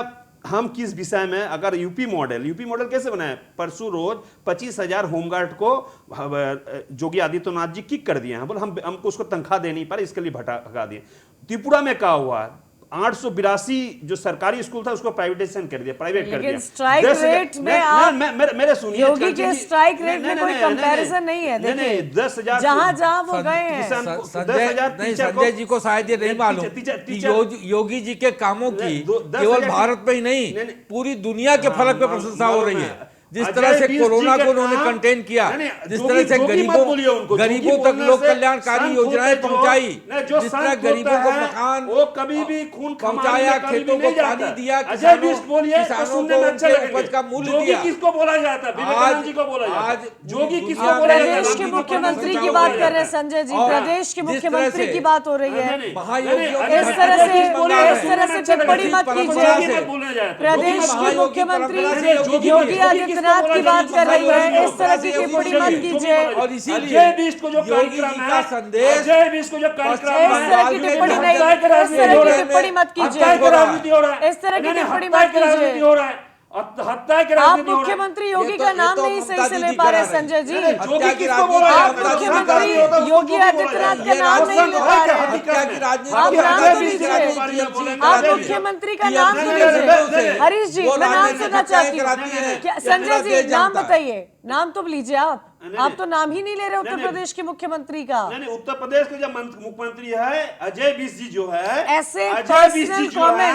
हम किस विषय में, अगर यूपी मॉडल कैसे बनाए? परसों रोज 25,000 होमगार्ड को योगी आदित्यनाथ जी किक कर दिए हैं, बोले हमको उसको तनख्वाह दे नहीं पा रहे, इसके लिए हटा दिए। त्रिपुरा में क्या हुआ? 882 जो सरकारी स्कूल था उसको प्राइवेटाइजेशन कर दिया, प्राइवेट कर दिया। स्ट्राइक रेट में आप मेरे सुनिए, योगी के स्ट्राइक रेट में कोई कंपैरिजन नहीं है। देखिए 10,000 जहां वो गए हैं। संजय जी को शायद ये नहीं मालूम कि योगी जी के कामों की केवल भारत में ही नहीं, पूरी दुनिया के फलक पे प्रशंसा हो रही है। जिस तरह से कोरोना को उन्होंने कंटेन किया, जिस तरह से गरीबों तक लोक कल्याणकारी योजनाएं पहुंचाई, जिस तरह गरीबों को मकान वो कभी भी खून पहुंचाया, खेतों को पानी दिया, किसानों को उनके उपज का मूल्य दिया। किसको बोला जाता है? विवेकानंद जी को बोला जाता है। जोगी किसको बोला जाता है? प्रदेश के मुख्यमंत्री की बात कर रहे हैं संजय जी, प्रदेश के मुख्यमंत्री की बात हो रही है। इस तरह से टिप्पणी मत कीजिए। प्रदेश के मुख्यमंत्री योगी आदित्यनाथ की बात कर रही है, इस तरह की टिप्पणी मत कीजिए। और इसीलिए योगी जी का संदेश, इस तरह की टिप्पणी नहीं, इस तरह की टिप्पणी मत कीजिए, इस तरह की टिप्पणी मत कीजिए। आप मुख्यमंत्री योगी का नाम नहीं सही से ले पा रहे संजय जी। आप मुख्यमंत्री योगी आदित्यनाथ का नाम नहीं ले पा रहे। आप नाम तो लीजिए, आप मुख्यमंत्री का नाम तो लीजिए। हरीश जी मैं नाम सुनना चाहती हूँ। संजय जी नाम बताइए, नाम तो लीजिए। आप तो नाम ही नहीं ले रहे उत्तर प्रदेश के मुख्यमंत्री का। नहीं, उत्तर प्रदेश के जो मुख्यमंत्री है अजय विष्ट जी जो है, ऐसे अजय विष्ट जी जो है,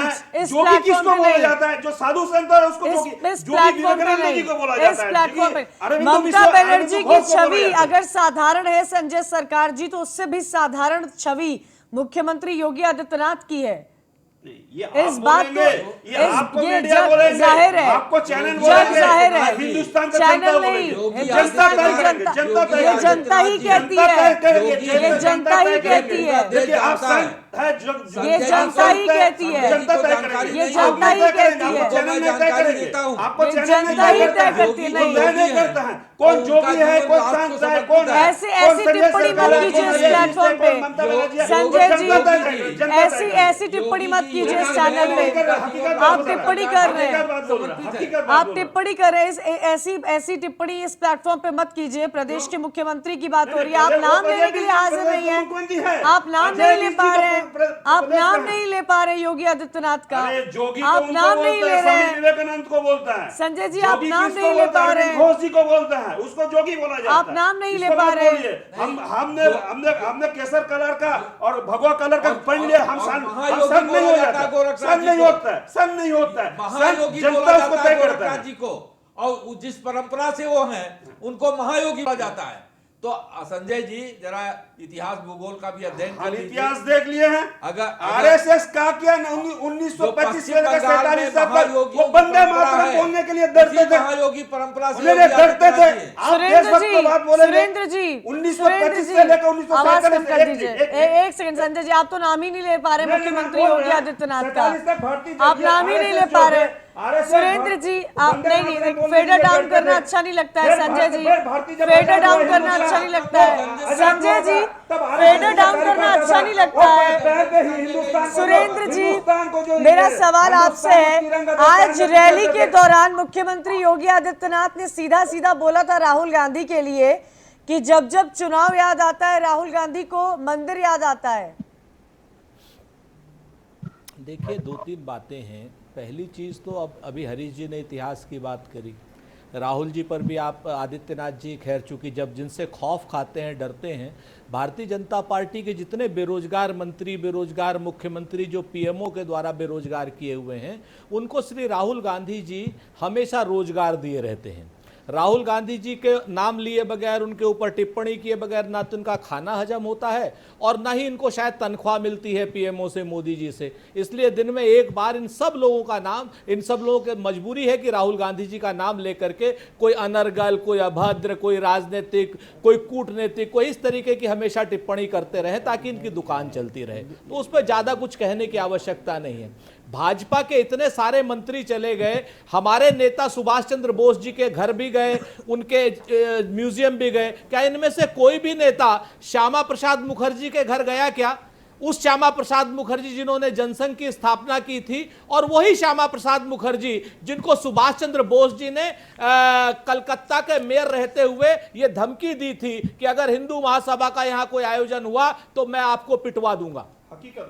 जोगी किसको बोला जाता है? जो साधु संत है उसको जोगी विवेकानंद जी को बोला जाता है। प्लेटफॉर्म पे ममता बनर्जी की छवि अगर साधारण है संजय सरकार जी, तो उससे भी साधारण छवि मुख्यमंत्री योगी आदित्यनाथ की है। इस बात को ये जग जाहिर है, आपको चैनल जग जाहिर है, हिंदुस्तान का चैनल नहीं, ये जनता ही कहती है, ये जनता ही कहती है। देखिए आप है ये जनता ही कहती है, जनता तय करेगी। ये जनता ही कहती है, आपको चैनल में तय करेंगे, आपको ये चैनल में जनता ही तय करता है। करती है। वो तय नहीं करता है कौन जोगी है, कौन सांसद है, कौन है। ऐसी टिप्पणी मत कीजिए इस प्लेटफॉर्म पे संजय जी, ऐसी टिप्पणी मत कीजिए इस चैनल पे। आप टिप्पणी कर रहे हैं, आप टिप्पणी कर रहे हैं, ऐसी टिप्पणी इस प्लेटफॉर्म पे मत कीजिए। प्रदेश के मुख्यमंत्री की बात हो रही है, आप नाम लेने के लिए हाजिर नहीं है, आप नाम नहीं ले पा रहे हैं, आप नाम नहीं ले पा रहे योगी आदित्यनाथ का, आप नाम नहीं ले रहे हैं। विवेकानंद को बोलता है संजय जी, आप नाम नहीं ले पा रहे हैं, घोष जी को बोलता है, उसको जोगी बोला जाता है। आप नाम नहीं ले पा रहे हैं। हमने केसर कलर का और भगवा कलर का पहन लिया, हम सन नहीं हो जाता, सन नहीं होता है, सन नहीं होता है, महायोगी जनता उसको तय करता है जी को, और जिस परंपरा से वो हैं उनको महायोगी कहा जाता है। तो संजय जी जरा इतिहास भूगोल का भी अध्ययन कर लीजिए। इतिहास देख लिए हैं। अगर आरएसएस का क्या 1925 से लेकर 47 तक वो वंदे मातरम बोलने के लिए डरते थे, महायोगी परंपरा से डरते थे। आप देशभक्त की बात बोलेंगे। सुरेंद्र जी 1925 से लेकर आवाज कम कर 1947 दीजिए। एक सेकंड संजय जी, आप तो नाम ही नहीं ले पा रहे मुख्यमंत्री योगी आदित्यनाथ का, आप नाम ही नहीं ले पा रहे। सुरेंद्र जी, आप नहीं, फेडर डाउन करना अच्छा नहीं लगता है संजय जी, फेडर डाउन करना अच्छा नहीं लगता है संजय जी, फेडर डाउन करना अच्छा नहीं लगता है। सुरेंद्र जी, मेरा सवाल आपसे है, आज रैली के दौरान मुख्यमंत्री योगी आदित्यनाथ ने सीधा सीधा बोला था राहुल गांधी के लिए कि जब जब चुनाव याद आता है राहुल गांधी को मंदिर याद आता है। देखिए, दो तीन बातें हैं। पहली चीज़ तो अब अभी हरीश जी ने इतिहास की बात करी, राहुल जी पर भी आप आदित्यनाथ जी, खैर चूँकि जब जिनसे खौफ खाते हैं, डरते हैं, भारतीय जनता पार्टी के जितने बेरोजगार मंत्री, बेरोजगार मुख्यमंत्री जो पीएमओ के द्वारा बेरोजगार किए हुए हैं, उनको श्री राहुल गांधी जी हमेशा रोजगार दिए रहते हैं। राहुल गांधी जी के नाम लिए बगैर, उनके ऊपर टिप्पणी किए बगैर ना तो उनका खाना हजम होता है और ना ही इनको शायद तनख्वाह मिलती है पीएमओ से, मोदी जी से। इसलिए दिन में एक बार इन सब लोगों का नाम, इन सब लोगों की मजबूरी है कि राहुल गांधी जी का नाम लेकर के कोई अनर्गल, कोई अभद्र, कोई राजनीतिक, कोई कूटनीतिक, कोई इस तरीके की हमेशा टिप्पणी करते रहे ताकि इनकी दुकान चलती रहे। तो उस पर ज़्यादा कुछ कहने की आवश्यकता नहीं है। भाजपा के इतने सारे मंत्री चले गए, हमारे नेता सुभाष चंद्र बोस जी के घर भी गए, उनके म्यूजियम भी गए, क्या इनमें से कोई भी नेता श्यामा प्रसाद मुखर्जी के घर गया क्या? उस श्यामा प्रसाद मुखर्जी जिन्होंने जनसंघ की स्थापना की थी, और वही श्यामा प्रसाद मुखर्जी जिनको सुभाष चंद्र बोस जी ने कलकत्ता के मेयर रहते हुए यह धमकी दी थी कि अगर हिंदू महासभा का यहां कोई आयोजन हुआ तो मैं आपको पिटवा दूंगा।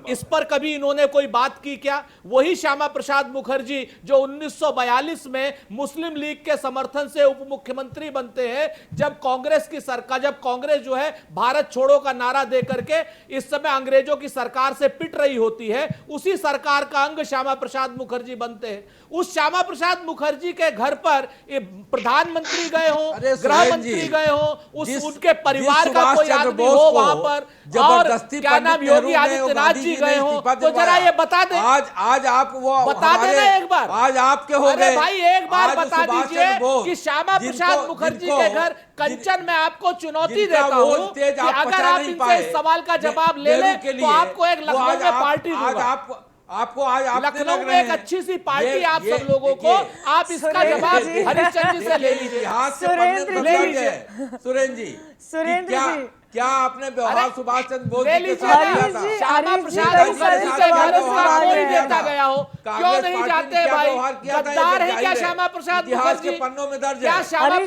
इस पर कभी इन्होंने कोई बात की क्या? वही श्यामा प्रसाद मुखर्जी जो 1942 में मुस्लिम लीग के समर्थन से उप मुख्यमंत्री बनते हैं, जब कांग्रेस की सरकार, जब कांग्रेस जो है भारत छोड़ो का नारा दे करके इस समय अंग्रेजों की सरकार से पिट रही होती है, उसी सरकार का अंग श्यामा प्रसाद मुखर्जी बनते हैं। उस श्यामा प्रसाद मुखर्जी के घर पर प्रधानमंत्री गए हो, गृह मंत्री गए हो, उनके परिवार का कोई आदमी हो वहां पर, और क्या नाम योगी आदित्यनाथ जी गए हो, तो जरा ये बता दें। आज आप वो बता देना एक बार, आज आपके हो गए। भाई एक बार बता दीजिए कि श्यामा प्रसाद मुखर्जी के घर कंचन में आपको चुनौती देता हूं कि अगर आप इनसे इस सवाल का जवाब ले लें तो आपको एक लखनऊ में पार्टी दूंगा। आपको आज लखनऊ में एक अच्छी सी पार्टी आप सब लोगों को, आप इसका जवाब हरिश्चंद्र जी से ले लीजिए। सुरेंद्र जी, सुरेंद्र जी, क्या आपने व्यवहार सुभाष चंद्र बोस ले लीजिए। श्यामा प्रसाद मुखर्जी के घर कोई नेता गया हो, क्यों नहीं जाते हैं भाई? गद्दार है क्या श्यामा प्रसाद मुखर्जी? पन्नों में दर्ज क्या है। श्यामा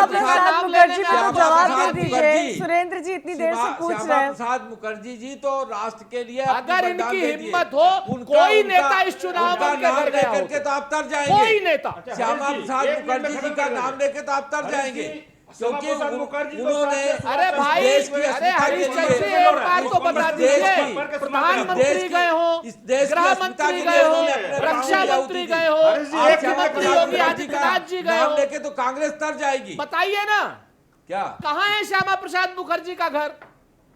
प्रसाद मुखर्जी को जवाब दे दीजिए। सुरेंद्र जी इतनी देर से पूछ रहे हैं। श्यामा प्रसाद मुखर्जी जी तो राष्ट्र के लिए, अगर इनकी हिम्मत हो, कोई नेता इस चुनाव में घर गया हो करके तो आप तर जाएंगे। कोई नेता श्यामा प्रसाद मुखर्जी जी का नाम लेके तो आप तर जाएंगे, क्योंकि उन्होंने, अरे भाई, अरे हरिश्चंद्र जी एक बार तो बता दीजिए, प्रधानमंत्री गए हो, गृह मंत्री गए हो, रक्षा मंत्री गए हो, मुख्यमंत्री योगी आदित्यनाथ जी गए हो, लेके तो कांग्रेस तर जाएगी। बताइए ना, क्या कहाँ है श्यामा प्रसाद मुखर्जी का घर?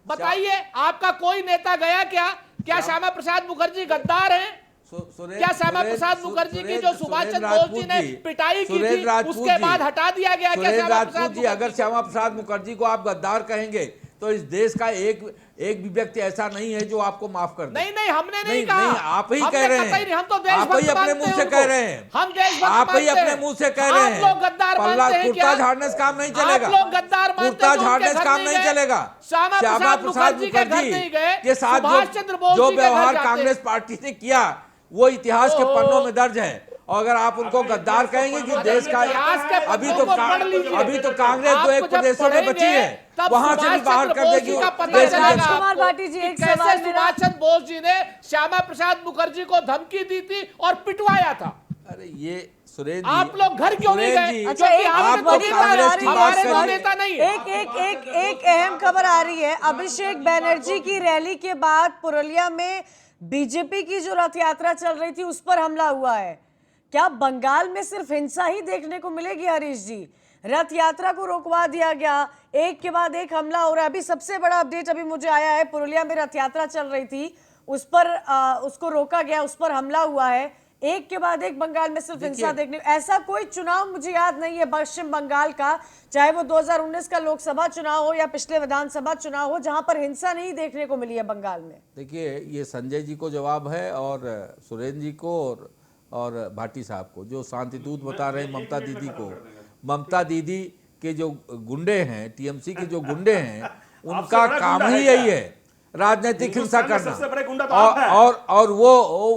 बताइए, आपका कोई नेता गया क्या श्यामा प्रसाद मुखर्जी गद्दार है? क्या श्यामा प्रसाद मुखर्जी की जो सुभाष चंद्र बोस जी ने पिटाई की थी उसके बाद हटा दिया गया क्या श्यामा प्रसाद जी? अगर श्यामा प्रसाद मुखर्जी को आप गद्दार कहेंगे तो इस देश का एक भी व्यक्ति ऐसा नहीं है जो आपको माफ कर दे। नहीं नहीं, हमने नहीं नहीं, कहा। नहीं, आप ही हमने कह रहे कतई हैं। नहीं, हम तो आप ही देशभक्त अपने मानते मुंह हैं से उनको। कह रहे हैं। हम देशभक्त आप ही मानते अपने हैं। मुंह से कह रहे हैं। आप लोग गद्दार मानते हैं कुर्ता क्या? झाड़ने से काम नहीं चलेगा। आप लोग गद्दार मानते हैं कुर्ता जो झाड़ने उनके से घर काम नहीं नहीं गए? चलेगा। श्यामा प्रसाद मुखर्जी के घर नहीं गए, के साथ सुभाष चंद्र बोस जो जी के घर व्यवहार जाते। कांग्रेस पार्टी ने किया वो इतिहास के ओहो। पन्नों में दर्ज है। और अगर आप उनको गद्दार कहेंगे कि देश का इतिहास के अभी पन्नों को पढ़ लीजिए। तो कांग्रेस आप जो एक जब प्रदेशों में पढ़ेंगे, बची है तब वहां से भी सुभाष बाहर चंद्र कर बोस देगी जी का पता देश की चलेगा जनता। राजकुमार आपको भाटी जी, कि एक कैसे सवाल मेरा- सुभाष चंद्र बोस जी ने श्यामा प्रसाद मुखर्जी को धमकी दी थी और पिटवाया था। अरे ये सुरेश जी, आप लोग घर क्यों नहीं सुरेश गए? जी, अच्छा, क्योंकि एक आपके आपको तो बड़ी नेता खबर आ रही है। हमारे बात तो करिए। नेता नहीं है। एक अहम खबर आ रही है। अभिषेक बैनर्जी की रैली के बाद पुरुलिया में बीजेपी की जो रथ यात्रा चल रही थी उस पर हमला हुआ है। क्या बंगाल में सिर्फ हिंसा ही देखने को मिलेगी हरीश जी? रथ यात्रा को रोकवा दिया गया, एक के बाद एक हमला हो रहा है। अभी सबसे बड़ा अपडेट अभी मुझे आया है, पुरुलिया में रथ यात्रा चल रही थी, उस पर उसको रोका गया, उस पर हमला हुआ है। एक के बाद एक बंगाल में सिर्फ हिंसा देखने, ऐसा कोई चुनाव मुझे याद नहीं है पश्चिम बंगाल का, चाहे वो 2019 का लोकसभा चुनाव हो या पिछले विधानसभा चुनाव हो, जहां पर हिंसा नहीं देखने को मिली है बंगाल में। देखिए ये संजय जी को जवाब है और सुरेंद्र जी को और भाटी साहब को, जो शांतिदूत बता रहे हैं ममता दीदी को। ममता दीदी के जो गुंडे हैं, टीएमसी के जो गुंडे हैं, उनका काम ही यही है राजनीतिक हिंसा करना। सबसे बड़े गुंडा तो आप हैं। और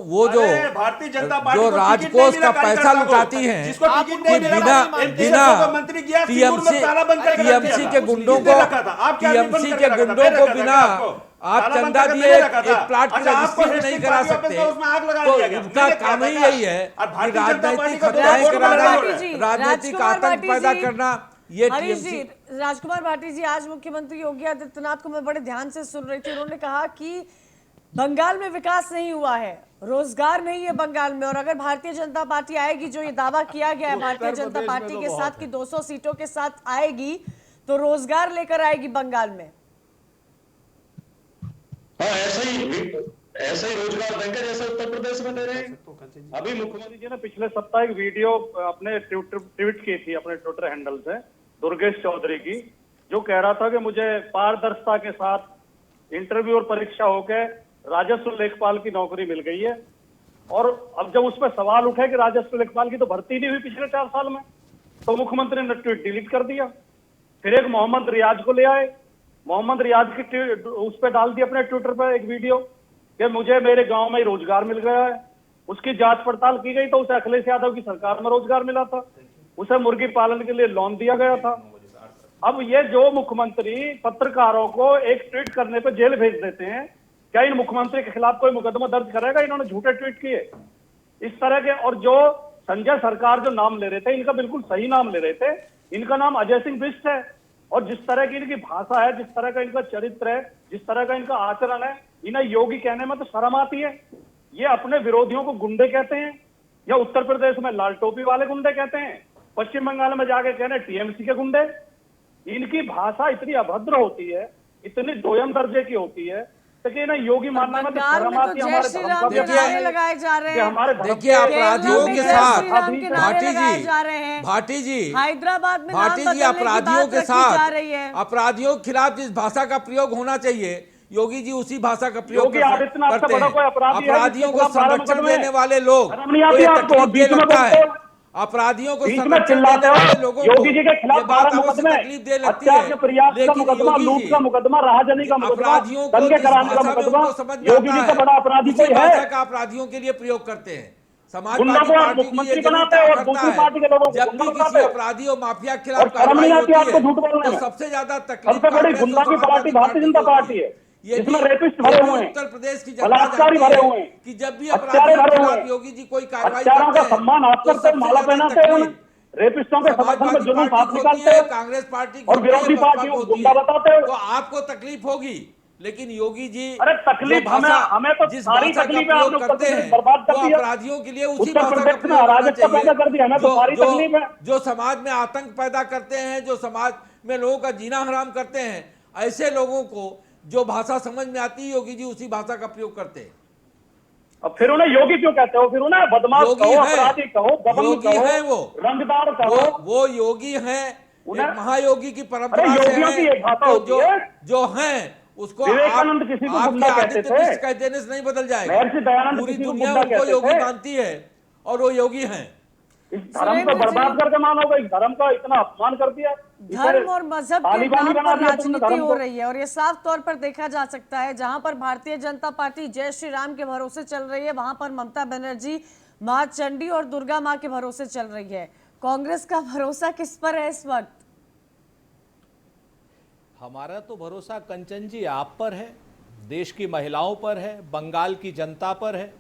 वो जो अरे भारतीय जनता पार्टी जो को टिकट राजकोष नहीं मिला का पैसा कार्यकर्ता को, लुटाती हैं, जिसको टिकट कि नहीं मिला, बिना को मंत्री गया, सिंगूर में ताला बंद करके रख दिया टीएमसी था। के गुंडों किसने को रखा था? आपके आदमी बंद टीएमसी करके के रखा था, गुंडों मैंने को रखा था बिना आपको। आप ताला बंद चंदा करके दिए मैंने रखा था। एक प्लाट की अच्छा, आपको रजिस्ट्री नहीं करा हिस्ट्री सकते, पार्टियों पे उसमें आग लगा तो दिया गया। उनका मैंने क्या काम ही देखा? यही है और कि भारतीय जनता पार्टी राजनीतिक का हत्याएं वोट कराना, बनाना है। राजनीतिक आतंक पैदा करना, ये हरीश जी, टीएमसी। राजकुमार भाटी जी, आज मुख्यमंत्री योगी आदित्यनाथ को मैं बड़े ध्यान से सुन रही थी, उन्होंने कहा कि बंगाल में विकास नहीं हुआ है, रोजगार नहीं है बंगाल में, और अगर भारतीय जनता पार्टी आएगी, जो ये दावा किया गया है भारतीय जनता पार्टी के साथ कि 200 सीटों के साथ आएगी, तो रोजगार लेकर आएगी बंगाल में। हाँ, ऐसा ही रोजगार देंगे जैसे उत्तर प्रदेश में दे रहे हैं। अभी मुख्यमंत्री जी ने पिछले सप्ताह एक वीडियो अपने ट्वीट की थी अपने ट्विटर हैंडल से, दुर्गेश चौधरी की, जो कह रहा था कि मुझे पारदर्शिता के साथ इंटरव्यू और परीक्षा होकर राजस्व लेखपाल की नौकरी मिल गई है। और अब जब उस पर सवाल उठे कि राजस्व लेखपाल की तो भर्ती नहीं हुई पिछले 4 साल में, तो मुख्यमंत्री ने ट्वीट डिलीट कर दिया। फिर एक मोहम्मद रियाज को ले आए, मोहम्मद रियाज की उस पर डाल दी अपने ट्विटर पर एक वीडियो कि मुझे मेरे गांव में ही रोजगार मिल गया है। उसकी जांच पड़ताल की गई तो उसे अखिलेश यादव की सरकार में रोजगार मिला था, उसे मुर्गी पालन के लिए लोन दिया गया था। अब ये जो मुख्यमंत्री पत्रकारों को एक ट्वीट करने पर जेल भेज देते हैं, क्या इन मुख्यमंत्री के खिलाफ कोई मुकदमा दर्ज करेगा? इन्होंने झूठे ट्वीट किए इस तरह के। और जो संजय सरकार जो नाम ले रहे थे, इनका बिल्कुल सही नाम ले रहे थे, इनका नाम अजय सिंह बिष्ट है। और जिस तरह की इनकी भाषा है, जिस तरह का इनका चरित्र है, जिस तरह का इनका आचरण है, इन्हें योगी कहने में तो शर्म आती है। ये अपने विरोधियों को गुंडे कहते हैं, या उत्तर प्रदेश में लाल टोपी वाले गुंडे कहते हैं, पश्चिम बंगाल में जाके कहने टीएमसी के गुंडे। इनकी भाषा इतनी अभद्र होती है, इतनी दोयम दर्जे की होती है, लेकिन योगी मानने में तो शर्म आती है। हमारे धर्म का के नारे लगाए जा रहे हैं, हमारे धर्म देखिए अपराधियों के साथ भाटी भाटी जी हैदराबाद में भाटी जी अपराधियों के साथ अपराधियों के खिलाफ जिस भाषा का प्रयोग होना चाहिए, योगी जी उसी भाषा का प्रयोग योगी आदित्यनाथ से बड़ा कोई अपराधी है अपराधियों को जिसके खिलाफ संरक्षण मुकदमे देने वाले लोग शर्म नहीं आती आपको? तकलीफ बीच दे में लगता बोलते है, हो, अपराधियों को बीच में संरक्षण चिल्लाते देने वाले हो। लोगों योगी जी के खिलाफ ये बात 12 अवश्य मुकदमे, तकलीफ दे लगती हत्या के प्रयास का लेकिन मुकदमा, योगी लूट जी का मुकदमा, राहजनी का मुकदमा, अपराधियों को दंगे जिस कराने का भाषा में मुकदमा, उनको समझ में योगी आता जी से बड़ा अपराधी उसी कोई भाषा है? का अपराधियों के लिए प्रयोग करते हैं। गुंडा समाजवादी को आप पार्टी की मुख्यमंत्री ये जरूर बनाते हैं और ताकत दूसरी है, पार्टी के लोगों को जब गुंडा भी बनाते किसी हैं। अपराधी और माफिया के और खिलाफ शर्म कार्रवाई नहीं आती होती आपको है झूठ बोलने तो में? सबसे ज्यादा तकलीफ सबसे बड़ी कांग्रेस और गुंडा की पार्टी समाजवादी भारतीय जनता को होती पार्टी है, ये जिसमें भी- रेपिस्ट ये भरे भी हुए हैं, उत्तर प्रदेश की जनता बलात्कारी जानती भरे है हुए हैं, कि जब भी हत्यारे अपराधियों के भरे हुए खिलाफ हैं, योगी जी कोई कार्रवाई हत्यारों करते का हैं सम्मान आप तो करते हैं, सबसे माला ज्यादा पहनाते हैं, तकलीफ रेपिस्टों के समर्थन में समाजवादी जुलूस पार्टी आप की होती निकालते है, हो कांग्रेस पार्टी की और होती है, विरोधी बसपा पार्टियों की को होती गुंडा है, बताते हो। तो आपको तकलीफ होगी, लेकिन योगी जी अरे तकलीफ जो भाषा हमें तो जिस सारी भाषा का तकलीफें प्रयोग आपने उत्तर करते प्रदेश हैं बर्बाद कर वो दिया। अपराधियों के लिए उसी उत्तर भाषा का प्रदेश में प्रयोग होना अराजकता चाहिए पैदा कर दी, हमें तो सारी तकलीफ है। जो समाज में आतंक पैदा करते हैं, जो समाज में लोगों का जीना हराम करते हैं, ऐसे लोगों को जो भाषा समझ में आती है योगी जी उसी भाषा का प्रयोग करते हैं। अब फिर उन्हें योगी क्यों कहते हो? फिर उन्हें बदमाश योगी कहो, है, अपराधी कहो, दबंग योगी है कहो, वो रंगदार कहो। वो योगी हैं एक महायोगी की परंपरा अरे से योगियों की है, एक भाषा तो होती है। जो हैं उसको विवेकानंद किसी को आपके बुद्धा कहते आदित्य थे। कृष्ण कह देने से नहीं बदल जाएगा। महर्षि दयानंद पूरी किसी को दुनिया बुद्धा उनको कहते योगी थे। मानती है और वो योगी हैं। इस धर्म को सुरेंद्र जी- बर्बाद करके मानोगे, इस धर्म का इतना अपमान कर दिया। धर्म और मजहब के तालिबानी नाम बना पर दिया तुमने राजनीति धर्म हो को। रही है और ये साफ तौर पर देखा जा सकता है। जहां पर भारतीय जनता पार्टी जय श्री राम के भरोसे चल रही है, वहां पर ममता बनर्जी मां चंडी और दुर्गा मां के भरोसे चल रही है। कांग्रेस का भरोसा किस पर है इस वक्त? हमारा तो भरोसा कंचन जी आप पर है, देश की महिलाओं पर है, बंगाल की जनता पर है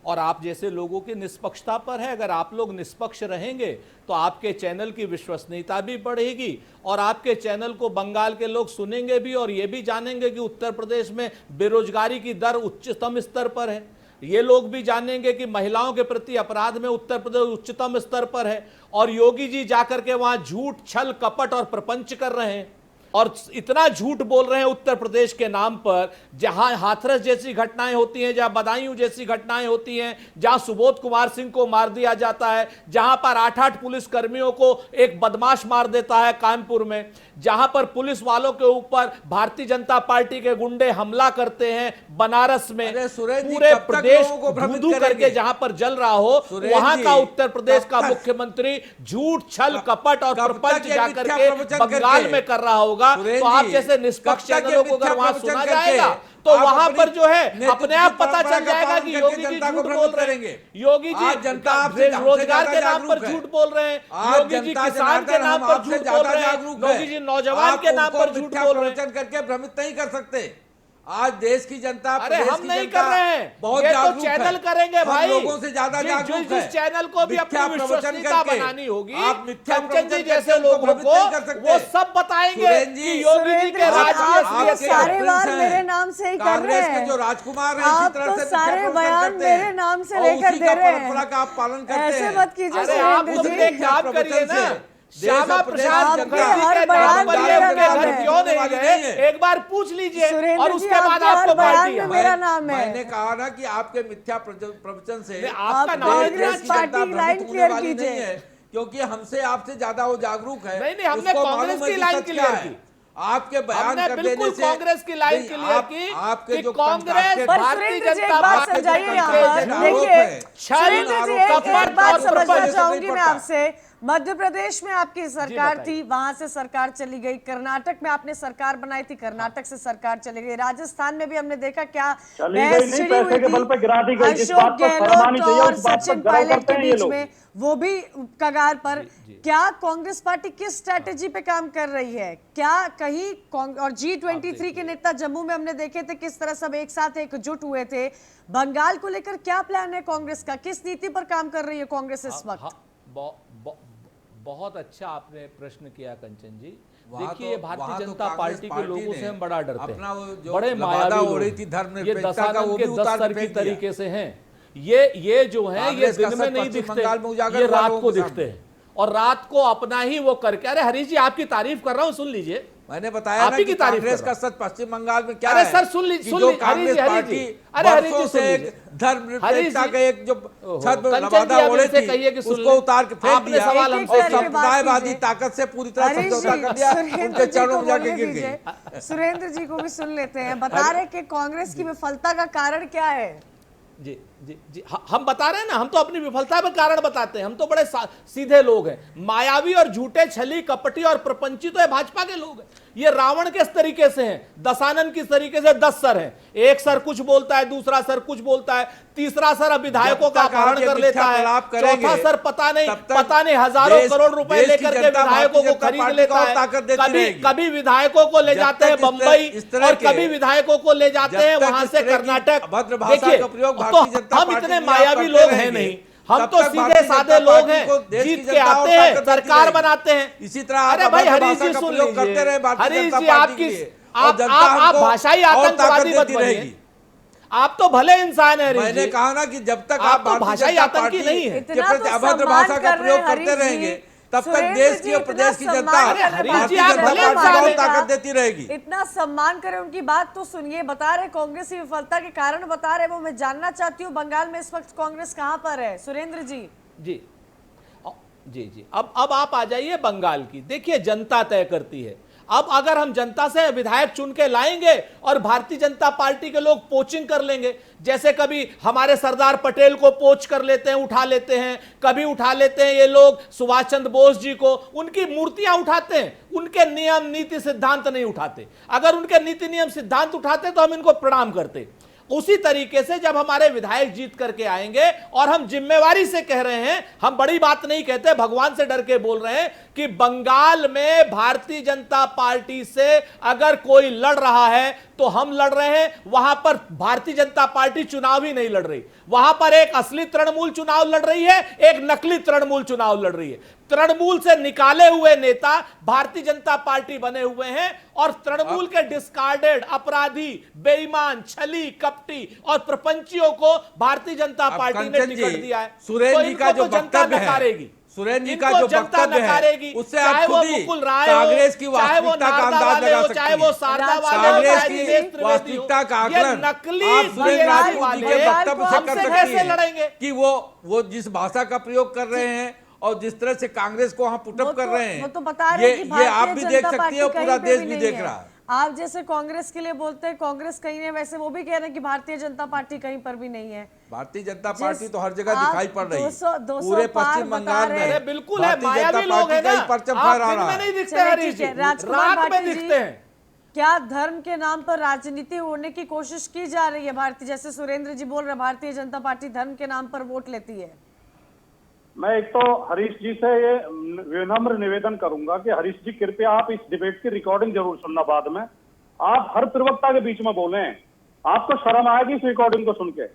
और आप जैसे लोगों की निष्पक्षता पर है। अगर आप लोग निष्पक्ष रहेंगे तो आपके चैनल की विश्वसनीयता भी बढ़ेगी और आपके चैनल को बंगाल के लोग सुनेंगे भी और ये भी जानेंगे कि उत्तर प्रदेश में बेरोजगारी की दर उच्चतम स्तर पर है। ये लोग भी जानेंगे कि महिलाओं के प्रति अपराध में उत्तर प्रदेश उच्चतम स्तर पर है और योगी जी जाकर के वहां झूठ, छल, कपट और प्रपंच कर रहे हैं और इतना झूठ बोल रहे हैं उत्तर प्रदेश के नाम पर। जहां हाथरस जैसी घटनाएं होती हैं, जहां बदायूं जैसी घटनाएं होती हैं, जहां सुबोध कुमार सिंह को मार दिया जाता है, जहां पर 8-8 पुलिस कर्मियों को एक बदमाश मार देता है कानपुर में, जहां पर पुलिस वालों के ऊपर भारतीय जनता पार्टी के गुंडे हमला करते हैं बनारस में, अरे सुरेश जी, पूरे कब तक प्रदेश लोगों को भ्रमित धू-धू करके करेंगे? जहां पर जल रहा हो सुरेश वहां जी, का उत्तर प्रदेश का कब तक- मुख्यमंत्री झूठ, छल, कपट और कब प्रपंच तक ये जाकर मिथ्या के प्रवचन बंगाल करके? में कर रहा होगा। सुरेश तो आप जी, जैसे निष्पक्ष कब तक ये चैनलों को अगर मिथ्या वहां प्रवचन सुना करके जाएगा तो आप वहां अपनी पर जो है नेतृत्व अपने आप पता परंपरा चल का जाएगा पालन कि करके योगी जी जनता को झूठ भ्रमित बोल रहे करेंगे। हैं, योगी जी आज जनता आपसे हमसे रोजगार ज्यादा के नाम पर जागरूक है। झूठ बोल रहे हैं, आज योगी जी जनता किसान के जनार्दन नाम हम पर आपसे झूठ बोल ज्यादा रहे हैं, जागरूक है। योगी जी नौजवान आप के नाम उनको पर झूठ मिथ्या बोल रहे हैं। प्रवचन करके भ्रमित नहीं कर सकते। आज देश की जनता, अरे प्रदेश हम की नहीं जनता कर रहे हैं, बहुत ये तो जागरूक चैनल है। करेंगे हम भाई। लोगों से ज्यादा जागरूक है। जिस चैनल को भी अपनी मिथ्या प्रवचन विश्वसनीयता करके बनानी होगी, आप मिथ्या कंचन प्रवचन जी करके जैसे उनको लोगों भ्रमित को नहीं कर सकते। वो सब बताएंगे सुरेंद्र जी, कि योगी जी सुरेंद्र के जी, राज की आप तो असलियत क्या सारे है। बार प्रिंस मेरे हैं। नाम से ही कर कांग्रेस रहे के हैं। जो राजकुमार हैं, इसी आप तरह तो से मिथ्या सारे प्रवचन बयान करते हैं। मेरे नाम से और लेकर उसी दे का रहे हैं। परंपरा का आप पालन करते हैं। ऐसे मत कीजिए अरे आप सुरेंद्र खुद जी। एक काम करिए ना, श्यामा प्रसाद आपके मुखर्जी हर के बयान नाम पर में ये मेरा उनके नाम घर है। क्यों नहीं वाली गए, नहीं है। एक बार पूछ लीजिए सुरेंद्र और जी, उसके बाद आपके हर आपको बयान पार्टी में है। मेरा नाम है। मैंने कहा ना कि आपके मिथ्या प्रवचन से नहीं, आपका आप नाम कांग्रेस इतना अच्छा- पार्टी जनता लाइन भ्रमित होने क्लियर वाली कीजिए। नहीं है, क्योंकि हमसे आपसे ज्यादा वो जागरूक है। नहीं, हमने उसको कांग्रेस मालूम है की कि लाइन सच क्लियर क्या है। की। आपके बयान हमने कर बिल्कुल देने से कांग्रेस की लाइन नहीं, क्लियर आप- की आपके कि जो कांग्रेस कंट्रैक्टेड- पर भारतीय सुरेंद्र जी एक जनता बात पार्टी समझाइए के यहाँ जो पर। आरोप देखिए है, सुरेंद्र जी आरोप है, एक बात और समझना प्रपंच से चाहूंगी नहीं मैं पड़ता। आपसे। मध्य प्रदेश में आपकी सरकार बताइए। थी, वहां से सरकार चली गई। कर्नाटक में आपने सरकार बनाई थी, कर्नाटक से सरकार चली गई। राजस्थान में भी हमने देखा क्या चली बहस गई नहीं, छिड़ी पैसे हुई के थी। बल पे गिरा दी गई। जिस अशोक बात पर शर्म आनी गहलोत चाहिए, और उस बात पर सचिन गर्व पायलट करते के हैं ये बीच लोग। में वो भी कगार पर। क्या कांग्रेस पार्टी किस स्ट्रैटेजी पे काम कर रही है? क्या कहीं और G23 के नेता जम्मू में हमने देखे थे किस तरह सब एक साथ एकजुट हुए थे। बंगाल को लेकर क्या प्लान है कांग्रेस का? किस नीति पर काम कर रही है कांग्रेस इस वक्त? बहुत अच्छा आपने प्रश्न किया कंचन जी। वहाँ देखिए तो- भारतीय वहाँ तो जनता कांग्रेस पार्टी के लोगों ने से हम बड़ा डरते अपना वो हैं, जो बड़े लबादा मायावी हो रही लोग थी हैं। धर्मनिरपेक्षता ये का, दशानन वो के भी उतार 10 सर के की फेंक दिया। तरीके से हैं। ये जो हैं ये कांग्रेस का दिन में असर नहीं पश्चिम दिखते, बंगाल में उजागर ये हुआ रात लोगों को के दिखते सामने। हैं और रात को अपना ही वो करके। अरे हरीश जी आपकी तारीफ कर रहा हूं, सुन लीजिए। मैंने बताया आप ना ही कि की तारीफ कांग्रेस कर का रहा सच पश्चिम बंगाल में क्या अरे है सर सुन ली- कि सुन जो ली- कांग्रेस हरी जी, पार्टी अरे हरी जी, बरसों सुन से एक लीजिए। धर्मनिरपेक्षता हरी जी- का एक जो ओहो, छत कंचन लबादा जी, अब ओढ़े इनसे थी, कहिए कि सुन उसको ले। उतार के फेंक आपने दिया सवाल और हमसे करके बात संप्रदायवादी कीजिए। ताकत से पूरी तरह हरीश समझौता जी, कर दिया, सुरेंद्र उनके जी चरणों को में जाके बोलने गिर गई। दीजिए। सुरेंद्र जी को भी सुन लेते हैं। बता रहे कि कांग्रेस की विफलता का कारण क्या है? जी जी जी हम बता रहे हैं ना, हम तो अपनी विफलता पर कारण बताते हैं। हम तो बड़े सीधे लोग हैं। मायावी और झूठे, छली, कपटी और प्रपंची तो ये भाजपा के लोग हैं। ये रावण किस तरीके से हैं, दशानन किस तरीके से 10 सर हैं। एक सर कुछ बोलता है, दूसरा सर कुछ बोलता है, तीसरा सर विधायकों का अपहरण कर लेता है, चौथा सर पता नहीं हजारों करोड़ रुपए लेकर के विधायकों को खरीद लेता है। कभी विधायकों को ले जाते हैं बंबई और कभी विधायकों को ले जाते हैं वहां से कर्नाटक। देखिए तो हम इतने मायावी लोग हैं नहीं, हम तो सीधे साधे लोग हैं, जीत के आते हैं, सरकार बनाते हैं। इसी तरह अरे भाई हरीश जी सुन लीजिए, हरीश जी आप भाषाई आतंकवादी मत बनिए। आप तो भले इंसान है। मैंने कहा ना कि जब तक आप तो भाषाई आतंकी नहीं है। के प्रति अभद्र भाषा का प्रयोग करते रहेंगे तब तक देश की और प्रदेश की जनता भारतीय जनता पार्टी को ताकत देती रहेगी। इतना सम्मान करें उनकी बात तो सुनिए। बता रहे कांग्रेस की विफलता के कारण बता रहे, वो मैं जानना चाहती हूँ बंगाल में इस वक्त कांग्रेस कहां पर है? सुरेंद्र जी जी जी जी, अब आप आ जाइए बंगाल की। देखिए, जनता तय करती है। अब अगर हम जनता से विधायक चुन के लाएंगे और भारतीय जनता पार्टी के लोग पोचिंग कर लेंगे, जैसे कभी हमारे सरदार पटेल को पोच कर लेते हैं, उठा लेते हैं, कभी उठा लेते हैं ये लोग सुभाष चंद्र बोस जी को, उनकी मूर्तियां उठाते हैं, उनके नियम नीति सिद्धांत नहीं उठाते। अगर उनके नीति नियम सिद्धांत उठाते तो हम इनको प्रणाम करते। उसी तरीके से जब हमारे विधायक जीत करके आएंगे और हम जिम्मेवारी से कह रहे हैं, हम बड़ी बात नहीं कहते, भगवान से डर के बोल रहे हैं कि बंगाल में भारतीय जनता पार्टी से अगर कोई लड़ रहा है तो हम लड़ रहे हैं। वहां पर भारतीय जनता पार्टी चुनाव ही नहीं लड़ रही, वहां पर एक असली तृणमूल चुनाव लड़ रही है, एक नकली तृणमूल चुनाव लड़ रही है। तृणमूल से निकाले हुए नेता भारतीय जनता पार्टी बने हुए हैं और तृणमूल के डिस्कार्डेड अपराधी, बेईमान, छली, कपटी और प्रपंचियों को भारतीय जनता पार्टी ने टिकट दिया है। सुरेंद्र जी का जो वक्तव्य है, सुरेंद्र जी का जो वक्तव्य है, उससे आप खुद ही कांग्रेस की वास्तविकता का अंदाज लगा सकते हैं। कांग्रेस की वास्तविकता का आकलन आप सुरेंद्र राजपूत जी के वक्तव्य से कर सकते हैं कि वो जिस भाषा का प्रयोग कर रहे हैं और जिस तरह से कांग्रेस को हम पुटअप कर रहे हैं, वो तो बता रहे हैं कि ये आप भी भारतीय देख जनता सकती है और पार्टी पूरा कहीं पे देश भी भी नहीं देख है। रहा है। आप जैसे कांग्रेस के लिए बोलते हैं कांग्रेस कहीं है, वैसे वो भी कह रहे हैं कि भारतीय जनता पार्टी कहीं पर भी नहीं है। भारतीय जनता पार्टी तो हर जगह दिखाई पड़ रही है, 200 पूरे पार पश्चिम बता बंगाल रहे हैं। में बिल्कुल है, भारतीय जनता मायावी लोग पार्टी हैं का ही ना, परचम आप फहरा दिन रहा में है। नहीं दिखते चलिए, हरीश ठीक जी, है, राजकुमार रात में भाटी जी, दिखते हैं। क्या धर्म के नाम पर राजनीति होने की कोशिश की जा रही है भारतीय, जैसे सुरेंद्र जी बोल रहे हैं भारतीय जनता पार्टी धर्म के नाम पर वोट लेती है? मैं एक तो हरीश जी से ये विनम्र निवेदन करूंगा कि हरीश जी कृपया आप इस डिबेट की रिकॉर्डिंग जरूर सुनना बाद में। आप हर प्रवक्ता के बीच में बोले, आपको शर्म आएगी इस रिकॉर्डिंग को सुन के।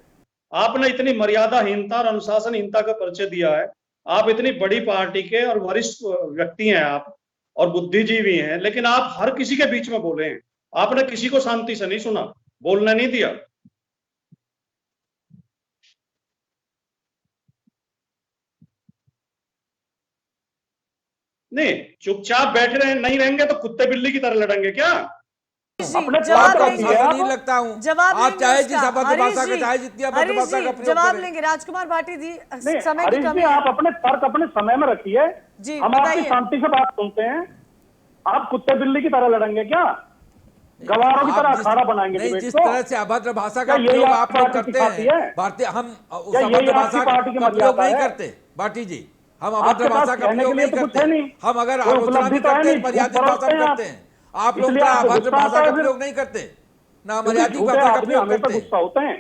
आपने इतनी मर्यादाहीनता और अनुशासनहीनता का परिचय दिया है। आप इतनी बड़ी पार्टी के और वरिष्ठ व्यक्ति हैं आप और बुद्धिजीवी हैं, लेकिन आप हर किसी के बीच में बोले हैं। आपने किसी को शांति से नहीं सुना, बोलने नहीं दिया। नहीं, चुपचाप बैठ रहे हैं, नहीं रहेंगे तो कुत्ते बिल्ली की तरह लड़ेंगे क्या? अपने जवाब आपको लेंगे, अच्छा नहीं लगता हूं, जवाब आप लेंगे चाहे उसका। जिस अभद्र हरीश भाषा का जी, चाहे जितनी अभद्र हरीश भाषा जी, का प्रयोग जवाब करें। लेंगे। राजकुमार भाटी जी, नहीं, समय की हरीश कमी जी, है। आप अपने तर्क अपने समय में रखिए। जी, हम आपकी बताइए। शांति से बात सुनते हैं, आप कुत्ते बिल्ली की तरह लड़ेंगे क्या? गवारों की तरह अखाड़ा बनाएंगे नहीं, डिबेट जिस को? तरह से अभद्र भाषा का क्या यही प्रयोग आप आपकी लोग पार्टी करते सिखाती हैं, है? भारतीय हम उस क्या यही अभद्र आपकी भाषा पार्टी की का प्रयोग मर्यादा नहीं है? करते भाटी जी, हम अभद्र आपके पास भाषा का कहने प्रयोग के लिए नहीं तो कुछ करते। है नहीं। हम अगर कोई आलोचना उपलब्धि भी तो है करते हैं नहीं, मर्यादित झूठ भाषा में बरतते हैं करते हैं। आप लोग इसलिए तो आपको अभद्र गुस्सा भाषा आता का है फिर। प्रयोग नहीं करते, ना क्योंकि मर्यादित झूठे भाषा का आदमी प्रयोग हमेशा करते हैं। गुस्सा होते हैं।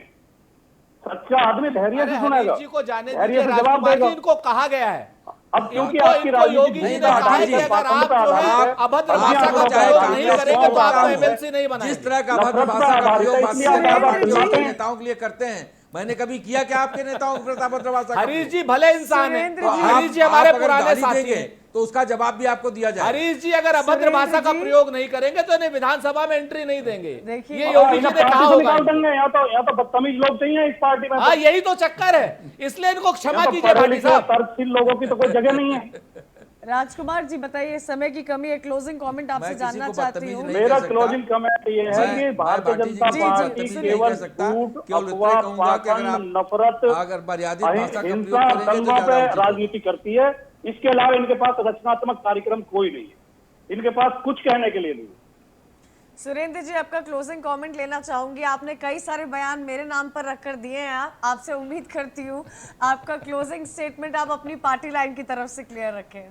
सच्चा आदमी धैर्य अरे से सुनेगा, हरीश जी को जाने धैर्य दीजिए, से जवाब राजकुमार जी, देगा। इनको कहा गया है। अब क्योंकि इनको- आपकी इनको राजनीति योगी जी ने नहीं, कहा है जी, कि अगर आप पाखंड पे जो आधारित है अभद्र अब भाषा यहाँ का पर प्रयोग कांग्रेस नहीं को करेंगे तो आपको बताऊं, एमएलसी नहीं बनाएंगे। जिस तरह का अभद्र नफरत भाषा पे का आधारित प्रयोग है, भारतीय इसलिए आप जनता बात पार्टी सुनाते के हैं। नेताओं के लिए करते हैं। मैंने कभी किया क्या आपके नेताओं के प्रति अभद्र भाषा का हरीश प्रयोग? जी भले इंसान है, सुरेंद्र जी, हरीश जी हमारे आप अगर पुराने गाली साथी देंगे हैं। तो उसका जवाब भी आपको दिया जाए। हरीश जी अगर अभद्र सुरेंद्र भाषा का जी, प्रयोग नहीं करेंगे तो इन्हें विधानसभा में एंट्री नहीं देंगे। देखिए, ये योगी जी इन्हें ने कहा पार्टी से होगा निकाल इनको। देंगे। या तो बदतमीज लोग चाहिए इस पार्टी में। हाँ, यही तो चक्कर है, इसलिए इनको क्षमा यहाँ तो कीजिए पढ़े भाटी लिखे साहब। तर्कशील लोगों की तो कोई जगह नहीं है। राजकुमार जी बताइए, समय की कमी है, क्लोजिंग कमेंट आपसे मैं किसी जानना को चाहती बदतमीज हूँ। नहीं मेरा कह सकता। क्लोजिंग कमेंट ये है मैं कि भारतीय भारतीय जनता जी को पार्टी बदतमीज नहीं केवल कह सकता, झूठ, केवल इतना अफवाह, कहूंगा कि अगर पाखंड, आप नफरत, अगर मर्यादित भाषा का प्रयोग हिंसा, करेंगे तो दंगा पे ज्यादा उचित होगा। राजनीति करती है। इसके अलावा इनके पास रचनात्मक कार्यक्रम कोई नहीं है। इनके पास कुछ कहने के लिए नहीं। सुरेंद्र जी, आपका क्लोजिंग कमेंट लेना चाहूंगी। आपने कई सारे बयान मेरे नाम पर रखकर दिए हैं, आपसे उम्मीद करती हूँ आपका क्लोजिंग स्टेटमेंट आप अपनी पार्टी लाइन की तरफ से क्लियर रखें।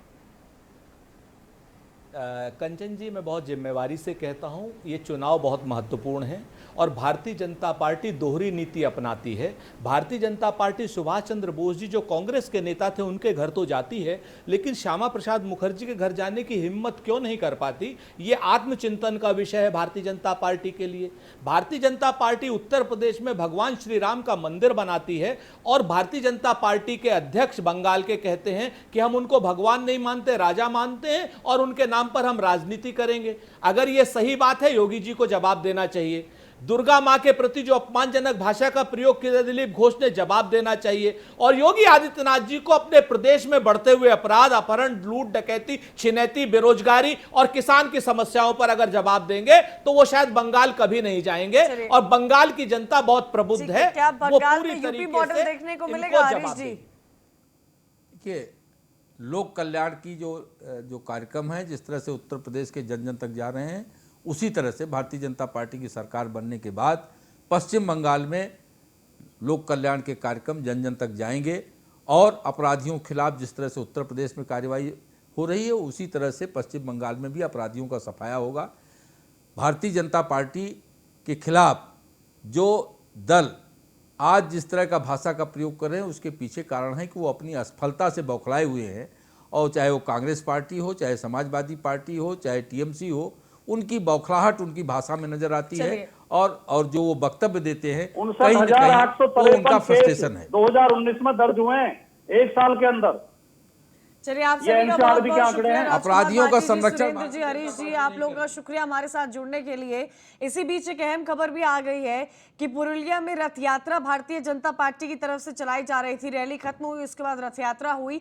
कंचन जी, मैं बहुत जिम्मेवारी से कहता हूं, ये चुनाव बहुत महत्वपूर्ण है और भारतीय जनता पार्टी दोहरी नीति अपनाती है। भारतीय जनता पार्टी सुभाष चंद्र बोस जी जो कांग्रेस के नेता थे उनके घर तो जाती है, लेकिन श्यामा प्रसाद मुखर्जी के घर जाने की हिम्मत क्यों नहीं कर पाती? ये आत्मचिंतन का विषय है भारतीय जनता पार्टी के लिए। भारतीय जनता पार्टी उत्तर प्रदेश में भगवान श्री राम का मंदिर बनाती है और भारतीय जनता पार्टी के अध्यक्ष बंगाल के कहते हैं कि हम उनको भगवान नहीं मानते, राजा मानते हैं और उनके नाम पर हम राजनीति करेंगे। अगर यह सही बात है, योगी जी को जवाब देना चाहिए। दुर्गा मां के प्रति जो अपमानजनक भाषा का प्रयोग किया, दिलीप घोष ने जवाब देना चाहिए। और योगी आदित्यनाथ जी को अपने प्रदेश में बढ़ते हुए अपराध, अपहरण, लूट, डकैती, छिनैती, बेरोजगारी और किसान की समस्याओं पर अगर जवाब देंगे तो वो शायद बंगाल कभी नहीं जाएंगे। और बंगाल की जनता बहुत प्रबुद्ध है, क्या वो बंगाल पूरी में यूपी तरीके मॉडल से देखने को इनको मिलेगा? जवाब हरीश जी, देखिए, लोक कल्याण की जो कार्यक्रम है, जिस तरह से उत्तर प्रदेश के जन जन तक जा रहे हैं, उसी तरह से भारतीय जनता पार्टी की सरकार बनने के बाद पश्चिम बंगाल में लोक कल्याण के कार्यक्रम जन जन तक जाएंगे और अपराधियों के खिलाफ जिस तरह से उत्तर प्रदेश में कार्रवाई हो रही है, उसी तरह से पश्चिम बंगाल में भी अपराधियों का सफाया होगा। भारतीय जनता पार्टी के खिलाफ जो दल आज जिस तरह का भाषा का प्रयोग कर रहे हैं, उसके पीछे कारण है कि वो अपनी असफलता से बौखलाए हुए हैं, और चाहे वो कांग्रेस पार्टी हो, चाहे समाजवादी पार्टी हो, चाहे टीएमसी हो, उनकी बौखलाहट उनकी भाषा में नजर आती है और जो वो वक्तव्य देते हैं कहीं न कहीं वो उनका फ्रस्ट्रेशन है। 2019 में दर्ज हुए हैं 1 साल के अंदर। चलिए, आप ये सभी का बहुत NCRB के बहुत आंकड़े शुक्रिया। हैं। राजकुमार अपराधियों का भाटी जी, संरक्षण। सुरेंद्र जी, हरीश जी, आप लोगों का शुक्रिया हमारे साथ जुड़ने के लिए। इसी बीच एक अहम खबर भी आ गई है कि पुरुलिया में रथ यात्रा भारतीय जनता पार्टी की तरफ से चलाई जा रही थी। रैली खत्म हुई, उसके बाद रथ यात्रा हुई।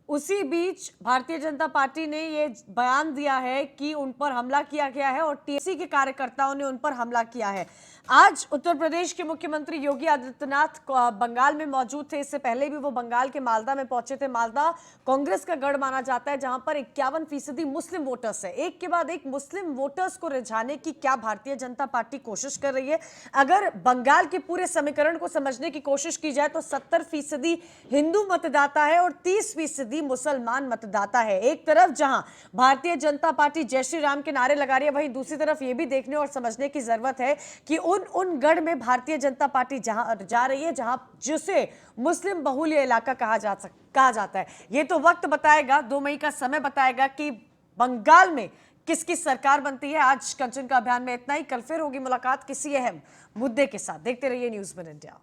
उसी बीच भारतीय जनता पार्टी ने ये बयान दिया है कि उन पर हमला किया गया है और टीएमसी के कार्यकर्ताओं ने उन पर हमला किया है। आज उत्तर प्रदेश के मुख्यमंत्री योगी आदित्यनाथ बंगाल में मौजूद थे। इससे पहले भी वो बंगाल के मालदा में पहुंचे थे। मालदा कांग्रेस का गढ़ माना जाता है, जहां पर 51% मुस्लिम वोटर्स है। एक के बाद एक मुस्लिम वोटर्स को रिझाने की क्या भारतीय जनता पार्टी कोशिश कर रही है? अगर बंगाल के पूरे समीकरण को समझने की कोशिश की जाए तो 70% हिंदू मतदाता है और 30% मुसलमान मतदाता है। एक तरफ जहां भारतीय जनता पार्टी जय श्री राम के नारे लगा रही है, वहीं दूसरी तरफ यह भी देखने और समझने की जरूरत है कि उन गढ़ में भारतीय जनता पार्टी जहां जा रही है, जहां जिसे मुस्लिम बहुल्य इलाका कहा जाता है। यह तो वक्त बताएगा, 2 मई का समय बताएगा कि बंगाल में किसकी सरकार बनती है। आज कंचन का अभियान में इतना ही। कल फिर होगी मुलाकात किसी अहम मुद्दे के साथ। देखते रहिए न्यूज़1 इंडिया।